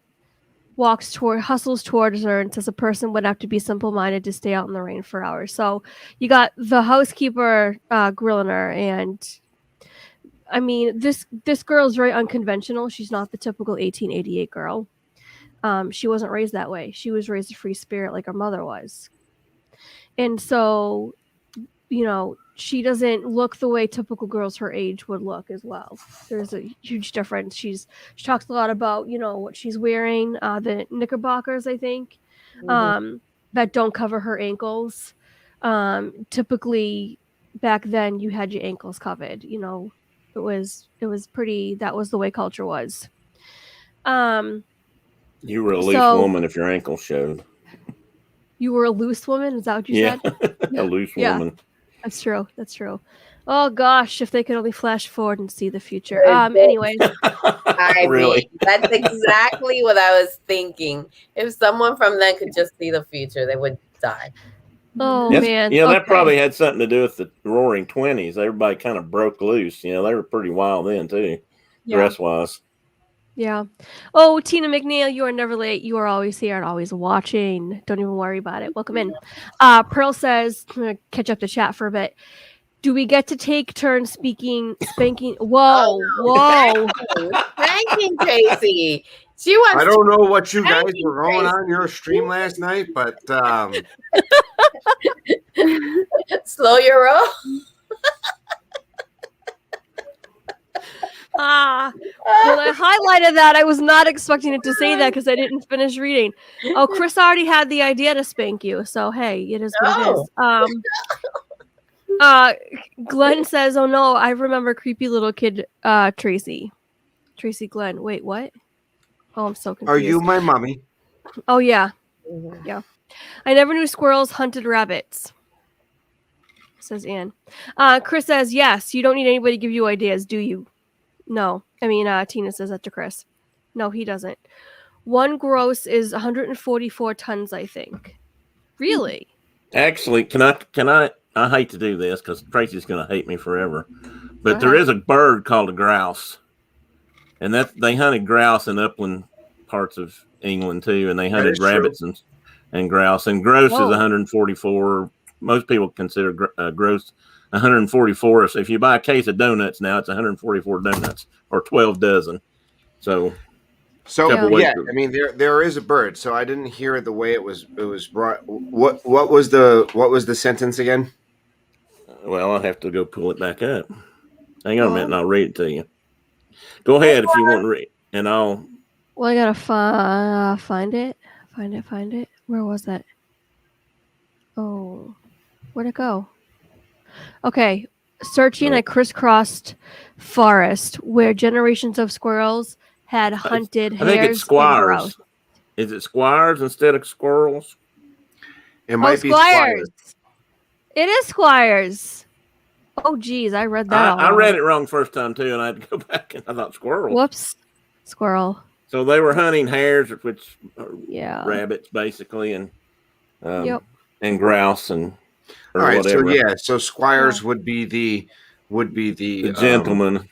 [SPEAKER 1] hustles towards her and says a person would have to be simple-minded to stay out in the rain for hours. So you got the housekeeper grilling her, and I mean this girl is very unconventional. She's not the typical 1888 girl. She wasn't raised that way. She was raised a free spirit like her mother was. And so, she doesn't look the way typical girls her age would look as well. There's a huge difference. She talks a lot about, what she's wearing, the knickerbockers, I think, that don't cover her ankles. Typically back then you had your ankles covered, it was pretty, that was the way culture was.
[SPEAKER 3] You were a loose woman if your ankle showed.
[SPEAKER 1] You were a loose woman? Is that what you said?
[SPEAKER 3] A loose woman.
[SPEAKER 1] That's true. Oh gosh, if they could only flash forward and see the future. Anyways.
[SPEAKER 3] Really?
[SPEAKER 5] That's exactly what I was thinking. If someone from then could just see the future, they would die.
[SPEAKER 1] Oh man.
[SPEAKER 3] Yeah, that probably had something to do with the Roaring 20s. Everybody kind of broke loose. They were pretty wild then too, dress wise.
[SPEAKER 1] Yeah. Oh, Tina McNeil, you are never late. You are always here and always watching. Don't even worry about it. Welcome in. Pearl says, I'm going to catch up to chat for a bit. Do we get to take turns spanking? Whoa.
[SPEAKER 5] Spanking Tracy.
[SPEAKER 4] I don't know what you guys were going on your stream last night, but
[SPEAKER 5] slow your roll.
[SPEAKER 1] When I highlighted that, I was not expecting it to say that because I didn't finish reading. Oh, Chris already had the idea to spank you, so hey, it is what it is. Glenn says, "Oh no, I remember creepy little kid Tracy Glenn. Wait, what? Oh, I'm so confused.
[SPEAKER 4] Are you my mommy?
[SPEAKER 1] Oh yeah, yeah. I never knew squirrels hunted rabbits." Says Anne. Chris says, "Yes, you don't need anybody to give you ideas, do you?" No. I mean, Tina says that to Chris. No, he doesn't. One gross is 144 tons, I think. Really?
[SPEAKER 3] Actually, can I hate to do this because Tracy's going to hate me forever, but there is a bird called a grouse, and they hunted grouse in upland parts of England too, and they hunted rabbits and grouse, and grouse is 144. Most people consider grouse 144. So if you buy a case of donuts now, it's 144 donuts or 12 dozen. So
[SPEAKER 4] So
[SPEAKER 3] couple
[SPEAKER 4] yeah,
[SPEAKER 3] ways.
[SPEAKER 4] I mean there is a bird. So I didn't hear it the way it was brought. What was the sentence again?
[SPEAKER 3] Well, I'll have to go pull it back up. Hang on a minute, and I'll read it to you. Go ahead if you want to read, and I'll.
[SPEAKER 1] Well, I gotta find it. Find it. Where was that? Oh, where'd it go? Okay, searching a crisscrossed forest where generations of squirrels had hunted hares.
[SPEAKER 3] I think it's squires. Is it squires instead of squirrels?
[SPEAKER 4] It might be
[SPEAKER 1] squires. It is squires. Oh, geez, I read that.
[SPEAKER 3] I read it wrong first time too, and I had to go back and I thought squirrels.
[SPEAKER 1] Whoops, squirrel.
[SPEAKER 3] So they were hunting hares, which are rabbits basically, and and grouse and
[SPEAKER 4] all right.
[SPEAKER 3] whatever.
[SPEAKER 4] So squires would be the
[SPEAKER 3] gentleman.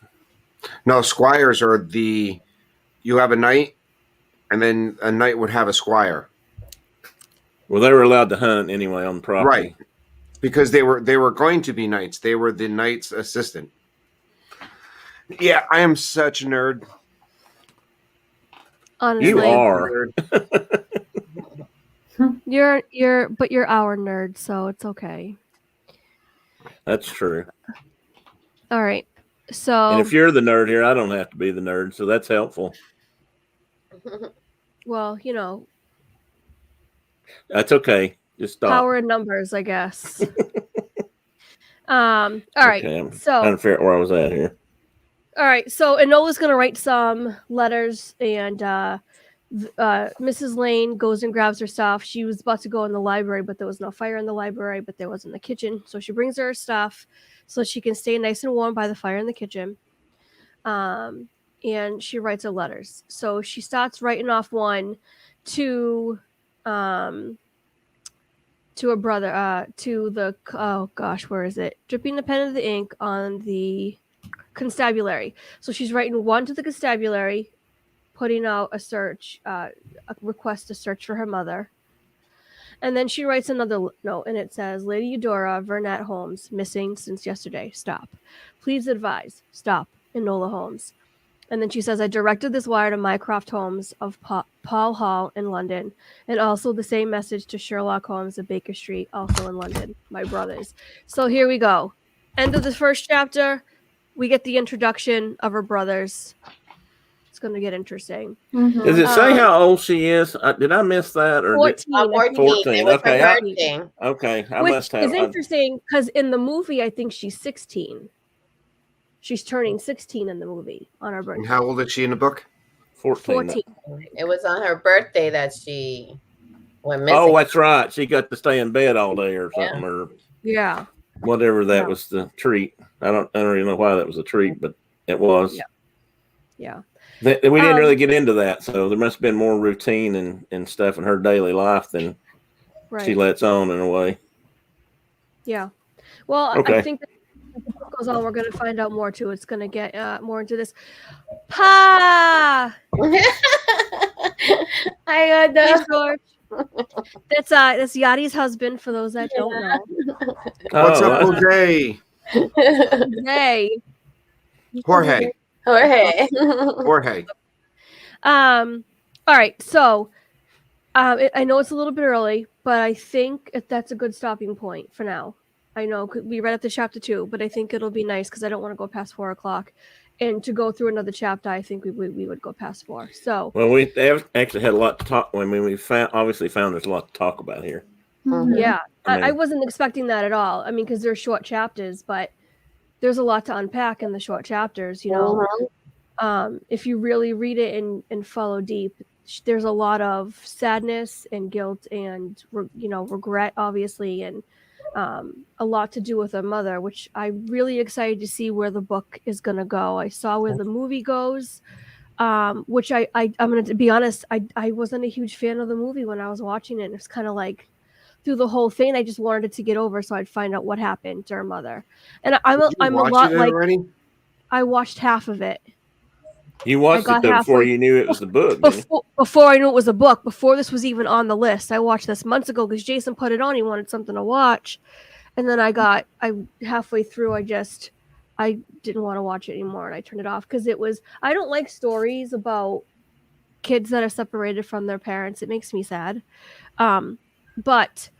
[SPEAKER 4] No, squires are the. You have a knight, and then a knight would have a squire.
[SPEAKER 3] Well, they were allowed to hunt anyway on property,
[SPEAKER 4] right? Because they were going to be knights. They were the knight's assistant. Yeah, I am such a nerd.
[SPEAKER 1] Honestly,
[SPEAKER 3] you are.
[SPEAKER 1] you're our nerd, so it's okay.
[SPEAKER 3] That's true.
[SPEAKER 1] All right. So,
[SPEAKER 3] and if you're the nerd here, I don't have to be the nerd, so that's helpful.
[SPEAKER 1] Well,
[SPEAKER 3] that's okay. Just stop.
[SPEAKER 1] Power in numbers, I guess. All right.
[SPEAKER 3] I'm
[SPEAKER 1] so
[SPEAKER 3] trying to figure out where I was at here.
[SPEAKER 1] All right. So Enola's going to write some letters, and Mrs. Lane goes and grabs her stuff. She was about to go in the library, but there was no fire in the library, but there was in the kitchen. So she brings her stuff so she can stay nice and warm by the fire in the kitchen. And she writes her letters. So she starts writing off one to a brother, to the, oh gosh, where is it? Dripping the pen of the ink on the constabulary. So she's writing one to the constabulary, putting out a search, a request to search for her mother. And then she writes another note, and it says, Lady Eudora Vernet Holmes, missing since yesterday. Stop. Please advise. Stop. Enola Holmes. And then she says, I directed this wire to Mycroft Holmes of Paul Hall in London, and also the same message to Sherlock Holmes of Baker Street, also in London, my brothers. So here we go. End of the first chapter. We get the introduction of her brothers. It's going to get interesting.
[SPEAKER 2] Mm-hmm.
[SPEAKER 3] Does it say how old she is? Did I miss that? Or
[SPEAKER 1] 14.
[SPEAKER 5] 14.
[SPEAKER 3] Okay. I
[SPEAKER 1] Which
[SPEAKER 3] must have.
[SPEAKER 1] It's interesting because in the movie, I think she's 16. She's turning 16 in the movie on her birthday.
[SPEAKER 4] And how old is she in the book?
[SPEAKER 3] 14.
[SPEAKER 5] It was on her birthday that she went missing.
[SPEAKER 3] Oh, that's right. She got to stay in bed all day or something, or whatever that was the treat. I don't even know why that was a treat, but it was.
[SPEAKER 1] Yeah.
[SPEAKER 3] We didn't really get into that, so there must have been more routine and stuff in her daily life than she lets on in a way.
[SPEAKER 1] Yeah. Well,
[SPEAKER 3] okay.
[SPEAKER 1] I think that as the book goes on, we're going to find out more too. It's going to get more into this. Pa!
[SPEAKER 5] I
[SPEAKER 1] Hey, George. That's Yadi's husband, for those that don't know.
[SPEAKER 4] What's up, Jose?
[SPEAKER 1] Hey.
[SPEAKER 4] Jorge.
[SPEAKER 1] All right. So, I know it's a little bit early, but I think that's a good stopping point for now. I know we read up to chapter 2, but I think it'll be nice because I don't want to go past 4 o'clock. And to go through another chapter, I think we would go past 4. So,
[SPEAKER 3] well, we actually had a lot to talk. I mean, we found there's a lot to talk about here.
[SPEAKER 1] Mm-hmm. Yeah, I wasn't expecting that at all. I mean, because they're short chapters, but there's a lot to unpack in the short chapters. You know, if you really read it and follow deep, there's a lot of sadness and guilt and regret, obviously, and a lot to do with her mother, which I'm really excited to see where the book is going to go. I saw where the movie goes, which I'm going to be honest, I wasn't a huge fan of the movie when I was watching it. It's kind of like through the whole thing, I just wanted it to get over so I'd find out what happened to her mother. And I'm a lot like
[SPEAKER 4] already?
[SPEAKER 1] I watched half of it.
[SPEAKER 3] You watched it before you knew it was the book.
[SPEAKER 1] Before I knew it was a book, before this was even on the list. I watched this months ago because Jason put it on. He wanted something to watch. and then I halfway through, I didn't want to watch it anymore, and I turned it off because I don't like stories about kids that are separated from their parents. It makes me sad. But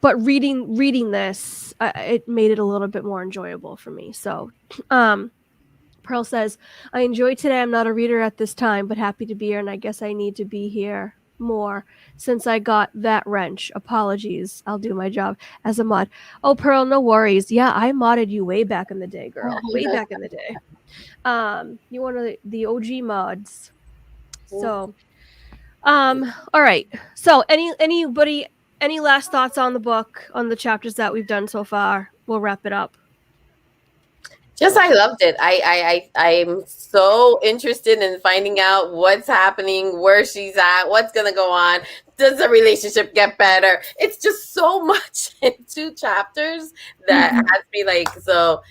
[SPEAKER 1] reading this, it made it a little bit more enjoyable for me. So, Pearl says, I enjoyed today. I'm not a reader at this time, but happy to be here, and I guess I need to be here more since I got that wrench. Apologies. I'll do my job as a mod. Oh, Pearl, no worries. Yeah, I modded you way back in the day, girl. Way back in the day. You one of the OG mods. So, all right. So, anybody, any last thoughts on the book, on the chapters that we've done so far? We'll wrap it up.
[SPEAKER 5] Just, I loved it. I'm so interested in finding out what's happening, where she's at, what's going to go on. Does the relationship get better? It's just so much in 2 chapters that has me like, so,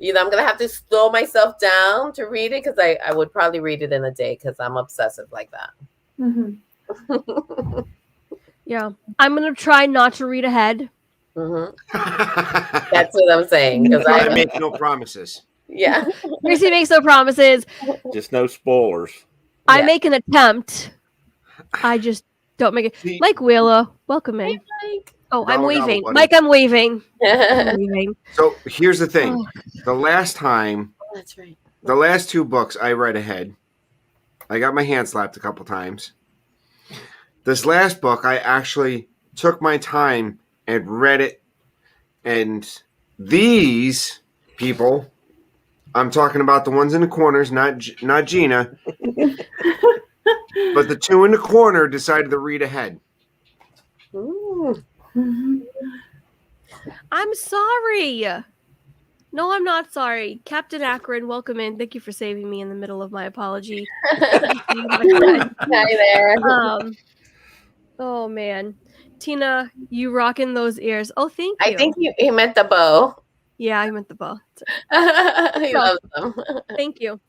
[SPEAKER 5] I'm going to have to slow myself down to read it because I would probably read it in a day because I'm obsessive like that.
[SPEAKER 2] Mm-hmm.
[SPEAKER 1] Yeah. I'm going to try not to read ahead.
[SPEAKER 5] That's what I'm saying. Because
[SPEAKER 4] I make no promises.
[SPEAKER 5] Yeah.
[SPEAKER 1] Gracie makes no promises.
[SPEAKER 3] Just no spoilers.
[SPEAKER 1] I make an attempt. I just don't make it.
[SPEAKER 4] See,
[SPEAKER 1] Mike Wheeler, welcome in.
[SPEAKER 5] Mike.
[SPEAKER 1] Oh,
[SPEAKER 4] No,
[SPEAKER 1] I'm
[SPEAKER 4] no,
[SPEAKER 1] waving.
[SPEAKER 4] buddy.
[SPEAKER 1] Mike, I'm waving. I'm waving.
[SPEAKER 4] So here's the thing. The last time,
[SPEAKER 5] That's right.
[SPEAKER 4] the last 2 books I read ahead, I got my hand slapped a couple times. This last book, I actually took my time and read it. And these people, I'm talking about the ones in the corners, not Gina, but the 2 in the corner decided to read ahead.
[SPEAKER 5] Ooh.
[SPEAKER 1] I'm sorry. No, I'm not sorry. Captain Akron, welcome in. Thank you for saving me in the middle of my apology.
[SPEAKER 5] Hi there.
[SPEAKER 1] Oh, man. Tina, you rocking those ears. Oh, thank you.
[SPEAKER 5] I think he meant the bow.
[SPEAKER 1] Yeah, I meant the bow.
[SPEAKER 5] He loves them.
[SPEAKER 1] Thank you.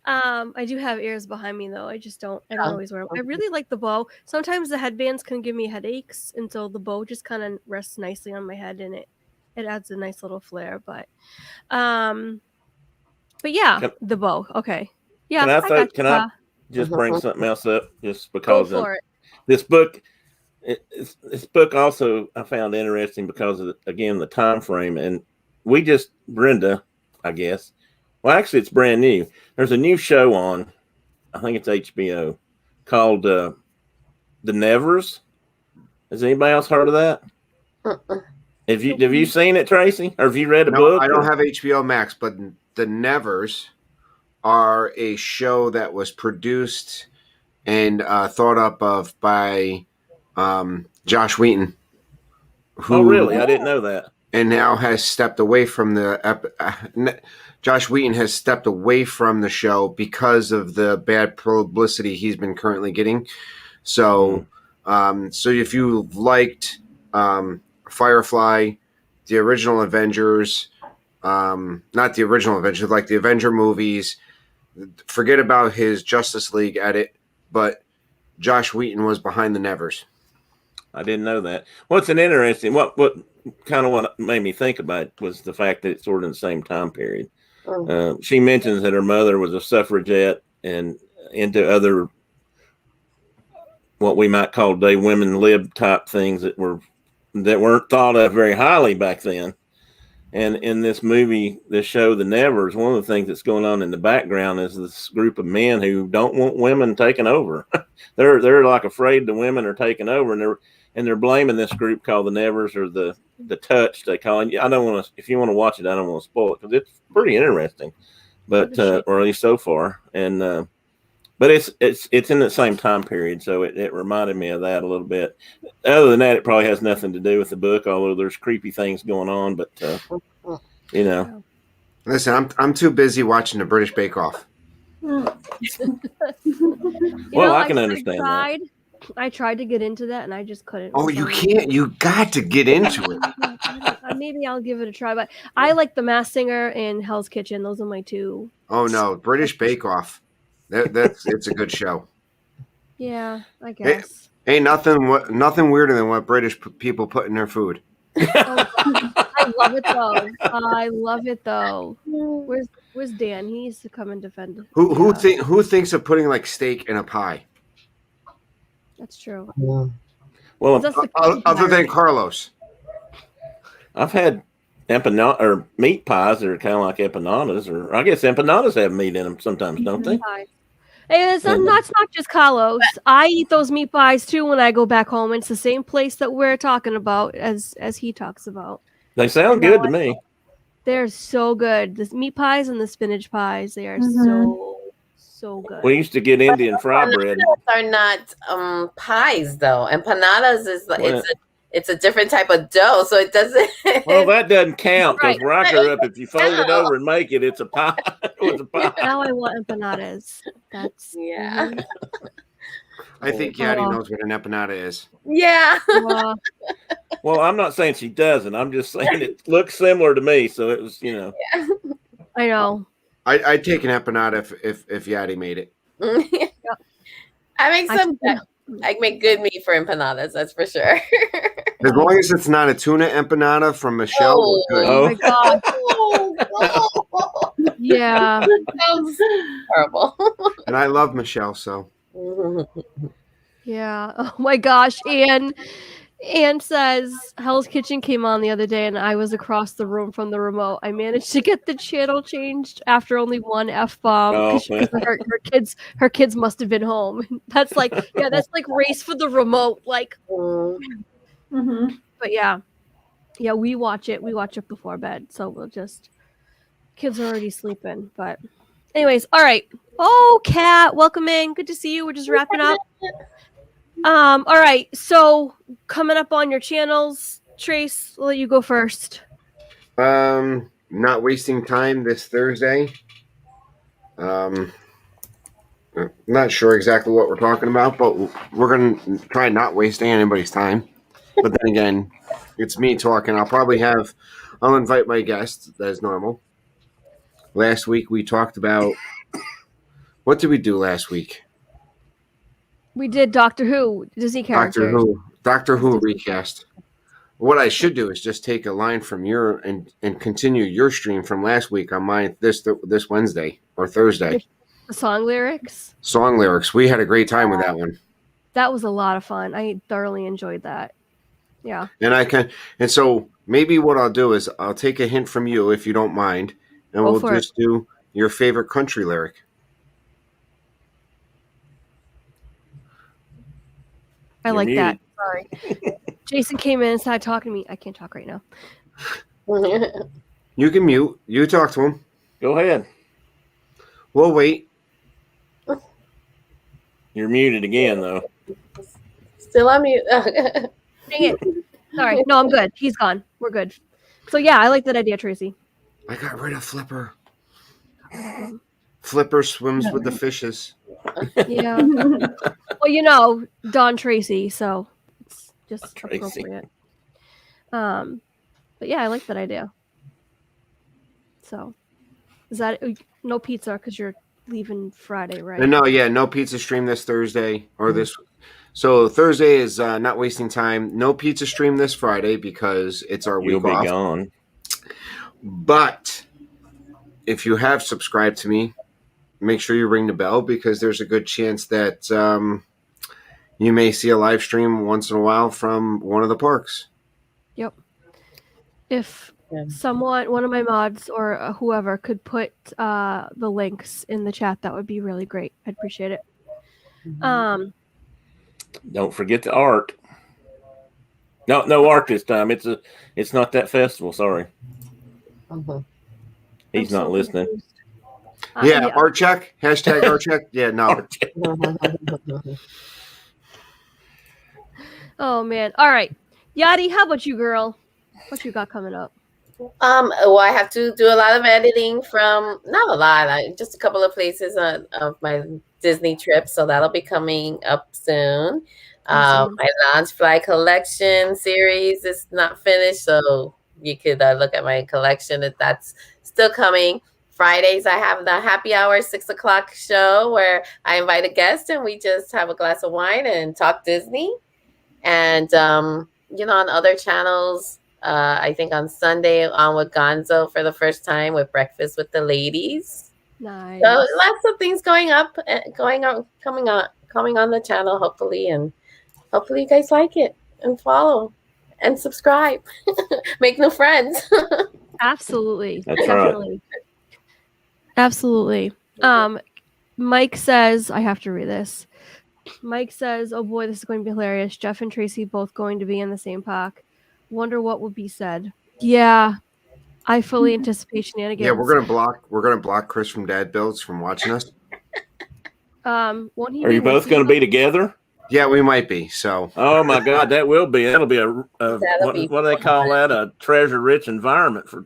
[SPEAKER 1] I do have ears behind me though. I don't always wear them. I really like the bow. Sometimes the headbands can give me headaches, and so the bow just kind of rests nicely on my head, and it adds a nice little flair. But yeah, the bow. Okay. Yeah.
[SPEAKER 3] Can I just bring something else up? Just because
[SPEAKER 1] Go for it.
[SPEAKER 3] This book. This book also I found interesting because of again the time frame, and Brenda, I guess. Well, actually, it's brand new. There's a new show on, I think it's HBO, called The Nevers. Has anybody else heard of that? Have you seen it, Tracy? Or have you read a book?
[SPEAKER 4] I don't have HBO Max, but The Nevers are a show that was produced and thought up of by Josh Wheaton.
[SPEAKER 3] Oh, really? I didn't know that.
[SPEAKER 4] And now has stepped away from Josh Wheaton has stepped away from the show because of the bad publicity he's been currently getting. So, so if you liked Firefly, the original Avengers, not the original Avengers, like the Avenger movies, forget about his Justice League edit, but Josh Wheaton was behind the Nevers.
[SPEAKER 3] I didn't know that. What's an interesting, what made me think about it was the fact that it's sort of in the same time period. She mentions that her mother was a suffragette and into other, what we might call today women lib type things that weren't thought of very highly back then. And in this movie, this show, The Nevers, one of the things that's going on in the background is this group of men who don't want women taking over. they're like afraid the women are taking over, and they're blaming this group called the Nevers, or the Touch they call it. I don't want to. If you want to watch it, I don't want to spoil it because it's pretty interesting, but or at least so far. And but it's in the same time period, so it reminded me of that a little bit. Other than that, it probably has nothing to do with the book, although there's creepy things going on. But
[SPEAKER 4] listen, I'm too busy watching the British Bake Off.
[SPEAKER 3] I can understand that.
[SPEAKER 1] I tried to get into that, and I just couldn't.
[SPEAKER 4] Oh, you can't. You got to get into it.
[SPEAKER 1] Maybe I'll give it a try, but I like The Masked Singer and Hell's Kitchen. Those are my two.
[SPEAKER 4] Oh no, British Bake Off. It's a good show.
[SPEAKER 1] Yeah, I guess.
[SPEAKER 4] Ain't nothing weirder than what British people put in their food.
[SPEAKER 1] I love it though. I love it though. Where's Dan? He needs to come and defend.
[SPEAKER 4] Who thinks of putting like steak in a pie?
[SPEAKER 1] That's true.
[SPEAKER 3] Well,
[SPEAKER 1] That's the
[SPEAKER 4] Other than Carlos.
[SPEAKER 3] I've had empanada or meat pies that are kind of like empanadas, or I guess empanadas have meat in them sometimes, don't they?
[SPEAKER 1] Hey, it's not just Carlos. I eat those meat pies too when I go back home. It's the same place that we're talking about as he talks about.
[SPEAKER 3] They sound good to me.
[SPEAKER 1] They're so good. The meat pies and the spinach pies, they are so good.
[SPEAKER 3] We used to get Indian fry bread.
[SPEAKER 5] Are not pies though. Empanadas is it's a different type of dough, so it doesn't.
[SPEAKER 3] Well, that doesn't count because
[SPEAKER 1] Right.
[SPEAKER 3] where I grew up, if you fold it over and make it, it's a pie. It's a pie.
[SPEAKER 1] Now I want empanadas. That's
[SPEAKER 5] Yeah.
[SPEAKER 4] I think Yadi knows what an empanada is.
[SPEAKER 5] Yeah.
[SPEAKER 3] Well, I'm not saying she doesn't. I'm just saying it looks similar to me. So it was,
[SPEAKER 1] I know.
[SPEAKER 4] I'd take an empanada if Yadi made it.
[SPEAKER 5] I make I make good meat for empanadas, that's for sure.
[SPEAKER 4] As long as it's not a tuna empanada from Michelle, we're good.
[SPEAKER 1] Oh my god. Yeah.
[SPEAKER 5] Sounds horrible.
[SPEAKER 4] And I love Michelle, so.
[SPEAKER 1] Yeah. Oh my gosh. Anne says Hell's Kitchen came on the other day and I was across the room from the remote. I managed to get the channel changed after only one F-bomb because her kids must have been home. That's like race for the remote. Like But yeah, we watch it before bed. So we'll just kids are already sleeping. But anyways, all right. Oh, Kat, welcome in. Good to see you. We're just wrapping up. All right, so coming up on your channels, Trace, I'll let you go first.
[SPEAKER 4] Not wasting time this Thursday. Not sure exactly what we're talking about, but we're gonna try not wasting anybody's time. But then again, it's me talking. I'll invite my guests as normal. Last week we talked about what did we do last week?
[SPEAKER 1] We did Doctor Who, Disney characters.
[SPEAKER 4] Doctor Who recast. What I should do is just take a line from your and continue your stream from last week on mine this Wednesday or Thursday.
[SPEAKER 1] The song lyrics.
[SPEAKER 4] Song lyrics. We had a great time with that one.
[SPEAKER 1] That was a lot of fun. I thoroughly enjoyed that. Yeah.
[SPEAKER 4] And so maybe what I'll do is I'll take a hint from you if you don't mind, and we'll just do your favorite country lyric.
[SPEAKER 1] I like that. Sorry. Jason came in and started talking to me. I can't talk right now.
[SPEAKER 4] You can mute. You talk to him.
[SPEAKER 3] Go ahead.
[SPEAKER 4] We'll wait.
[SPEAKER 3] You're muted again, though.
[SPEAKER 5] Still on mute.
[SPEAKER 1] Dang it. Sorry. No, I'm good. He's gone. We're good. So, yeah, I like that idea, Tracy.
[SPEAKER 4] I got rid of Flipper. Flipper swims with the fishes.
[SPEAKER 1] Yeah. Well, Don Tracy, so it's just appropriate. But yeah, I like that idea. So, is that no pizza because you're leaving Friday, right?
[SPEAKER 4] No pizza stream this Thursday or this. So Thursday is not wasting time. No pizza stream this Friday because it's our week off.
[SPEAKER 3] You'll be gone.
[SPEAKER 4] But if you have subscribed to me, make sure you ring the bell because there's a good chance that you may see a live stream once in a while from one of the parks.
[SPEAKER 1] Yep. If one of my mods or whoever could put the links in the chat, that would be really great. I'd appreciate it.
[SPEAKER 3] Don't forget the art. No art this time. It's not that festival. Sorry. He's not listening.
[SPEAKER 4] Art check. Hashtag art check. Yeah, no.
[SPEAKER 1] Oh man. All right. Yadi, how about you, girl? What you got coming up?
[SPEAKER 5] Well, I have to do a lot of editing not a lot, just a couple of places of my Disney trip. So that'll be coming up soon.
[SPEAKER 1] Awesome.
[SPEAKER 5] My Lounge Fly collection series is not finished. So you could look at my collection if that's still coming. Fridays, I have the happy hour 6:00 show where I invite a guest and we just have a glass of wine and talk Disney. And, on other channels, I think on Sunday on with Gonzo for the first time with Breakfast with the Ladies.
[SPEAKER 1] Nice.
[SPEAKER 5] So lots of things coming on the channel, hopefully, and hopefully you guys like it and follow and subscribe. Make new friends.
[SPEAKER 1] Absolutely.
[SPEAKER 3] That's
[SPEAKER 1] Definitely. Absolutely. Mike says, I have to read this. Mike says, oh boy, this is going to be hilarious. Jeff and Tracy both going to be in the same park. Wonder what will be said. Yeah. I fully anticipate shenanigans.
[SPEAKER 4] Yeah, we're gonna block Chris from Dad Builds from watching us.
[SPEAKER 1] Won't he
[SPEAKER 3] Are
[SPEAKER 1] be
[SPEAKER 3] you both
[SPEAKER 1] with
[SPEAKER 3] going to be together?
[SPEAKER 4] Yeah, we might be. So.
[SPEAKER 3] Oh my God, that'll be what do they call that? A treasure-rich environment for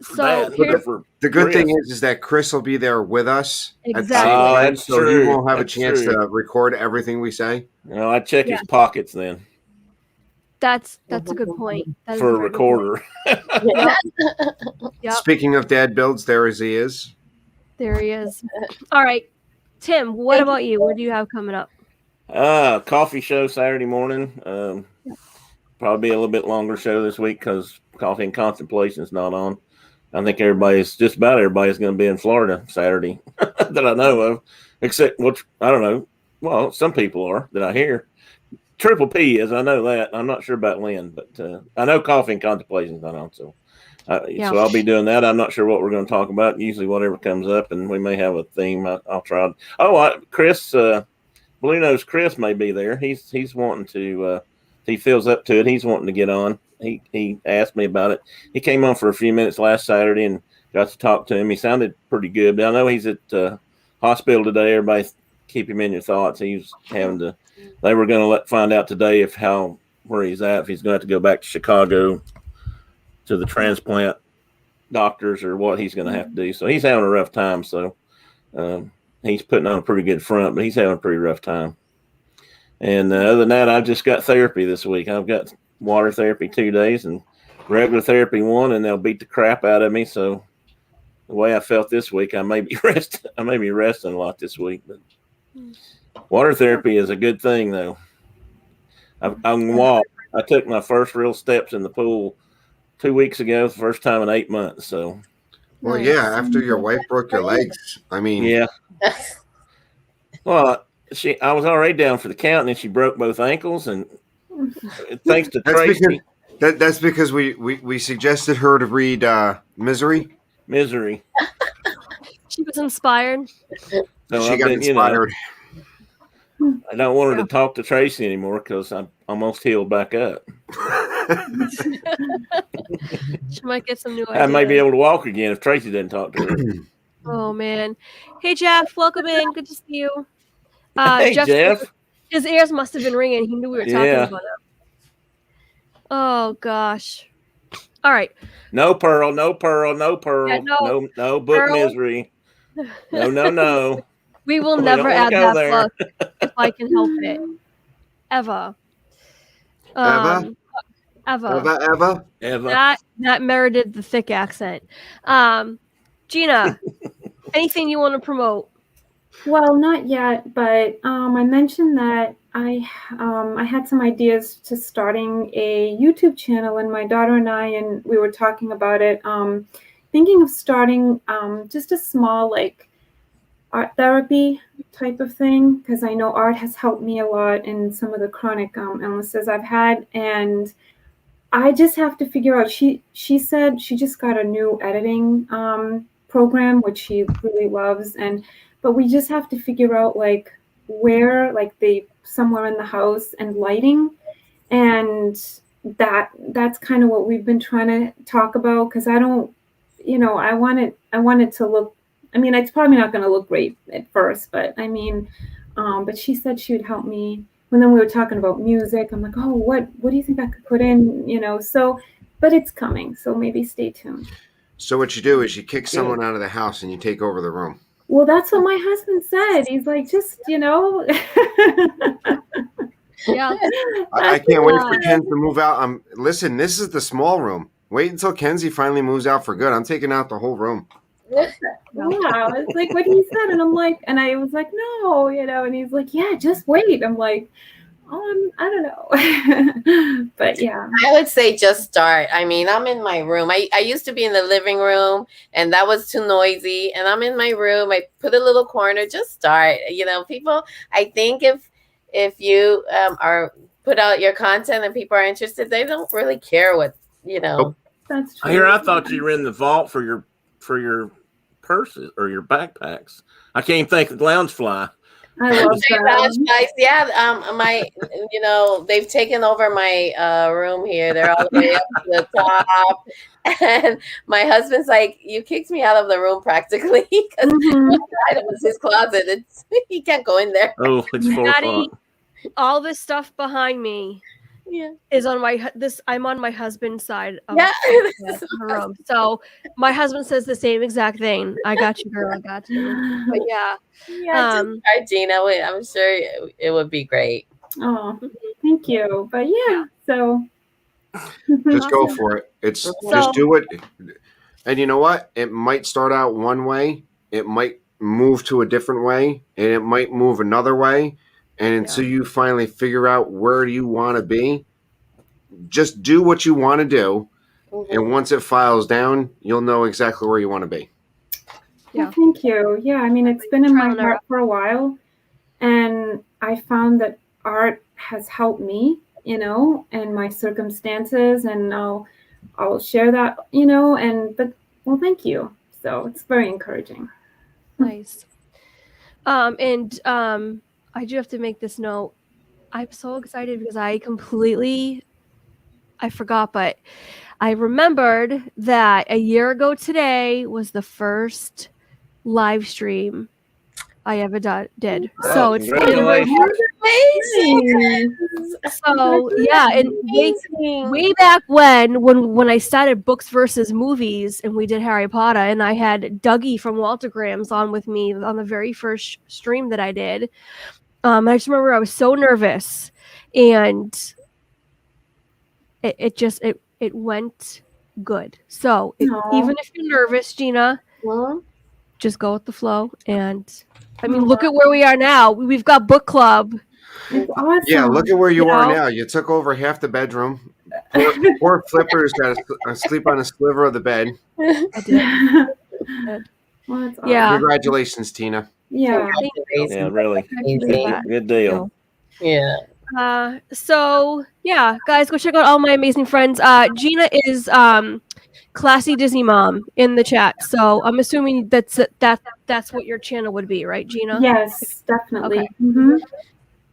[SPEAKER 1] So
[SPEAKER 3] Dad.
[SPEAKER 1] here's
[SPEAKER 3] For
[SPEAKER 4] The good
[SPEAKER 3] Chris.
[SPEAKER 4] thing is that Chris will be there with us. at the same
[SPEAKER 1] Exactly.
[SPEAKER 3] Oh,
[SPEAKER 4] time,
[SPEAKER 3] that's
[SPEAKER 4] so
[SPEAKER 3] true.
[SPEAKER 4] he won't have
[SPEAKER 3] That's
[SPEAKER 4] a chance
[SPEAKER 3] true.
[SPEAKER 4] to record everything we say.
[SPEAKER 3] No, I check
[SPEAKER 1] Yeah.
[SPEAKER 3] his pockets then
[SPEAKER 1] that's a good point. That is
[SPEAKER 3] for a
[SPEAKER 1] very good point.
[SPEAKER 3] recorder.
[SPEAKER 1] Yep.
[SPEAKER 4] Speaking of Dad Builds, there as he is.
[SPEAKER 1] There he is. All right. Tim, what about you? What do you have coming up?
[SPEAKER 3] Coffee show Saturday morning. Probably a little bit longer show this week because Coffee and Contemplation is not on. I think just about everybody's going to be in Florida Saturday that I know of, except which I don't know. Well, some people are that I hear. Triple P is, I know that. I'm not sure about Lynn, but I know Coffee and Contemplation is not on. So I'll be doing that. I'm not sure what we're going to talk about. Usually, whatever comes up, and we may have a theme. I'll try. Chris, Blue Nose Chris may be there. He's wanting to. He feels up to it. He's wanting to get on. He asked me about it. He came on for a few minutes last Saturday and got to talk to him. He sounded pretty good. But I know he's at hospital today. Everybody keep him in your thoughts. He's having to. They were going to find out today where he's at. If he's going to have to go back to Chicago to the transplant doctors or what he's going to have to do. So he's having a rough time. So he's putting on a pretty good front, but he's having a pretty rough time. And other than that, I've just got therapy this week. I've got water therapy 2 days and regular therapy 1, and they'll beat the crap out of me. So the way I felt this week, I may be resting a lot this week. But water therapy is a good thing, though. I can walk. I took my first real steps in the pool 2 weeks ago, the first time in 8 months. So,
[SPEAKER 4] Well, yeah, after your wife broke your legs. I mean,
[SPEAKER 3] yeah. Well, I was already down for the count, and then she broke both ankles, and thanks to Tracy.
[SPEAKER 4] That's because we suggested her to read Misery.
[SPEAKER 1] She was inspired.
[SPEAKER 3] So
[SPEAKER 4] She got inspired.
[SPEAKER 3] I don't want her to talk to Tracy anymore because I'm almost healed back up.
[SPEAKER 1] She might get some new ideas.
[SPEAKER 3] I may be able to walk again if Tracy doesn't talk to her.
[SPEAKER 1] Oh, man. Hey, Jeff. Welcome in. Good to see you.
[SPEAKER 3] Hey, Jeff.
[SPEAKER 1] His ears must have been ringing. He knew we were talking about it. Oh, gosh. All right.
[SPEAKER 3] No Pearl. No book
[SPEAKER 1] Pearl.
[SPEAKER 3] Misery. No.
[SPEAKER 1] We will
[SPEAKER 3] We
[SPEAKER 1] never
[SPEAKER 3] don't
[SPEAKER 1] add
[SPEAKER 3] go
[SPEAKER 1] that
[SPEAKER 3] there.
[SPEAKER 1] book if I can help it. Ever. That merited the thick accent. Gina, anything you want to promote?
[SPEAKER 2] Well, not yet, but I mentioned that I had some ideas to starting a YouTube channel, and my daughter and we were talking about it. Thinking of starting just a small like art therapy type of thing, because I know art has helped me a lot in some of the chronic illnesses I've had, and I just have to figure out. She said she just got a new editing program, which she really loves, but we just have to figure out like where, like somewhere in the house, and lighting, and that's kind of what we've been trying to talk about, because I don't, I want it to look. I mean, it's probably not going to look great at first, but I mean, but she said she would help me. When then we were talking about music, I'm like, oh, what do you think I could put in? So, but it's coming, so maybe stay tuned.
[SPEAKER 4] So what you do is you kick someone out of the house and you take over the room.
[SPEAKER 2] Well, that's what my husband said. He's like, just,
[SPEAKER 1] Yeah.
[SPEAKER 4] I can't wait for Ken to move out. Listen, this is the small room. Wait until Kenzie finally moves out for good. I'm taking out the whole room.
[SPEAKER 2] Wow, it's like what he said, and I'm like, and I was like, no, and he's like, yeah, just wait. I'm like, I don't know. But yeah.
[SPEAKER 5] I would say just start. I mean, I'm in my room. I used to be in the living room, and that was too noisy. And I'm in my room. I put a little corner. Just start. You know, people. I think if you are put out your content and people are interested, they don't really care what you know.
[SPEAKER 2] That's true.
[SPEAKER 3] Here, I thought you were in the vault for your purses or your backpacks. I can't even think of Loungefly.
[SPEAKER 2] I love that.
[SPEAKER 5] Guys, yeah, my, you know, they've taken over my room here. They're all the way up to the top, and my husband's like, "You kicked me out of the room practically because it was his closet. It's he can't go in there."
[SPEAKER 3] Oh, it's 4
[SPEAKER 1] Daddy,
[SPEAKER 3] o'clock.
[SPEAKER 1] all this stuff behind me
[SPEAKER 5] Yeah,
[SPEAKER 1] is on I'm on my husband's side of
[SPEAKER 5] yeah.
[SPEAKER 1] the room. So my husband says the same exact thing. I got you, girl. I got you. But yeah.
[SPEAKER 5] Yeah, just try, Gina. I'm sure it would be great.
[SPEAKER 2] Oh, thank you. But yeah, so
[SPEAKER 4] Just go for it. It's just do it. And you know what? It might start out one way. It might move to a different way, and it might move another way. And until you finally figure out where you want to be, just do what you want to do. And once it files down, you'll know exactly where you want to be.
[SPEAKER 2] Yeah. Well, thank you. Yeah, I mean, it's been in my heart for a while, and I found that art has helped me, you know, and my circumstances, and I'll share that, you know, but thank you. So it's very encouraging.
[SPEAKER 1] Nice. I do have to make this note. I'm so excited because I forgot, but I remembered that a year ago today was the first live stream I ever did. So it's
[SPEAKER 5] amazing.
[SPEAKER 1] So yeah, and way back when I started Books versus Movies and we did Harry Potter, and I had Dougie from Waltergrams on with me on the very first stream that I did. I just remember I was so nervous, and it went good. So even if you're nervous, Gina, just go with the flow. And I mean, look at where we are now. We've got book club.
[SPEAKER 2] Awesome.
[SPEAKER 4] Yeah, look at where you are now. You took over half the bedroom. Poor Flipper's got to sleep on a sliver of the bed.
[SPEAKER 1] I did.
[SPEAKER 2] Well, that's awesome.
[SPEAKER 1] Yeah.
[SPEAKER 4] Congratulations, Tina.
[SPEAKER 2] Yeah.
[SPEAKER 3] Yeah, really. Good deal.
[SPEAKER 5] Yeah.
[SPEAKER 1] So yeah, guys, go check out all my amazing friends. Gina is Classy Disney Mom in the chat. So I'm assuming that's what your channel would be, right, Gina?
[SPEAKER 2] Yes, definitely.
[SPEAKER 1] Okay.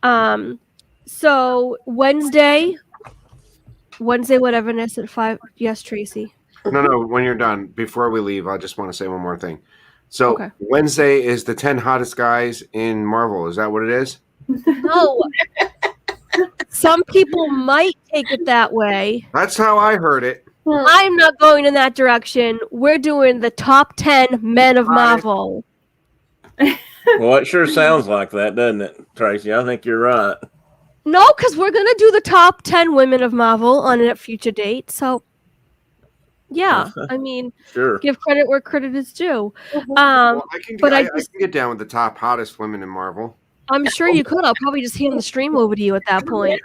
[SPEAKER 2] Mm-hmm.
[SPEAKER 1] So Wednesday, whateverness at 5. Yes, Tracy.
[SPEAKER 4] No, when you're done, before we leave, I just want to say one more thing. So Wednesday is the 10 hottest guys in Marvel. Is that what it is?
[SPEAKER 1] No. Some people might take it that way.
[SPEAKER 4] That's how I heard it.
[SPEAKER 1] I'm not going in that direction. We're doing the top 10 men of Marvel.
[SPEAKER 3] Well, it sure sounds like that, doesn't it, Tracy? I think you're right.
[SPEAKER 1] No, because we're going to do the top 10 women of Marvel on a future date. So, yeah, I mean, give credit where credit is due.
[SPEAKER 4] I can get down with the top hottest women in Marvel.
[SPEAKER 1] I'm sure you could. I'll probably just hand the stream over to you at that point.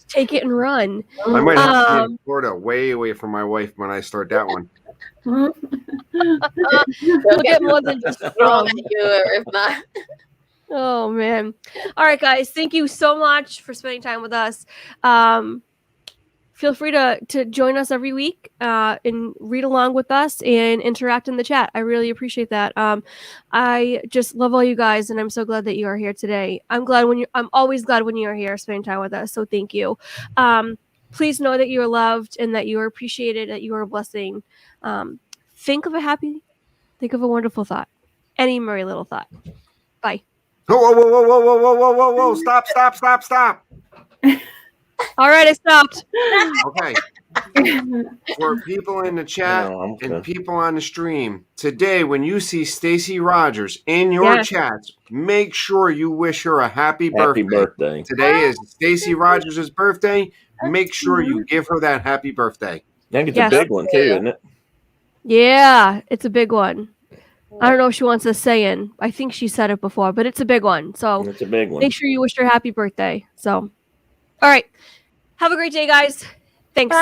[SPEAKER 1] Take it and run.
[SPEAKER 4] I might have to be in Florida, way away from my wife when I start that one.
[SPEAKER 1] We'll get more than just from
[SPEAKER 5] you, if not.
[SPEAKER 1] Oh man! All right, guys. Thank you so much for spending time with us. Feel free to join us every week and read along with us and interact in the chat. I really appreciate that. I just love all you guys, and I'm so glad that you are here today. I'm always glad when you are here spending time with us. So thank you. Please know that you are loved and that you are appreciated, that you are a blessing. Think of a wonderful thought. Any merry little thought. Bye.
[SPEAKER 4] Whoa. Stop.
[SPEAKER 1] All right, I stopped.
[SPEAKER 4] Okay. For people in the chat and people on the stream, today when you see Stacy Rogers in your chats, make sure you wish her a happy birthday. Today is Stacy Rogers' birthday. Make sure you give her that happy birthday.
[SPEAKER 3] I think it's a big one too, isn't it?
[SPEAKER 1] Yeah, it's a big one. I don't know if she wants to say in. I think she said it before, but it's a big one. So
[SPEAKER 3] It's a big one.
[SPEAKER 1] make sure you wish her happy birthday. So, all right. Have a great day, guys. Thanks.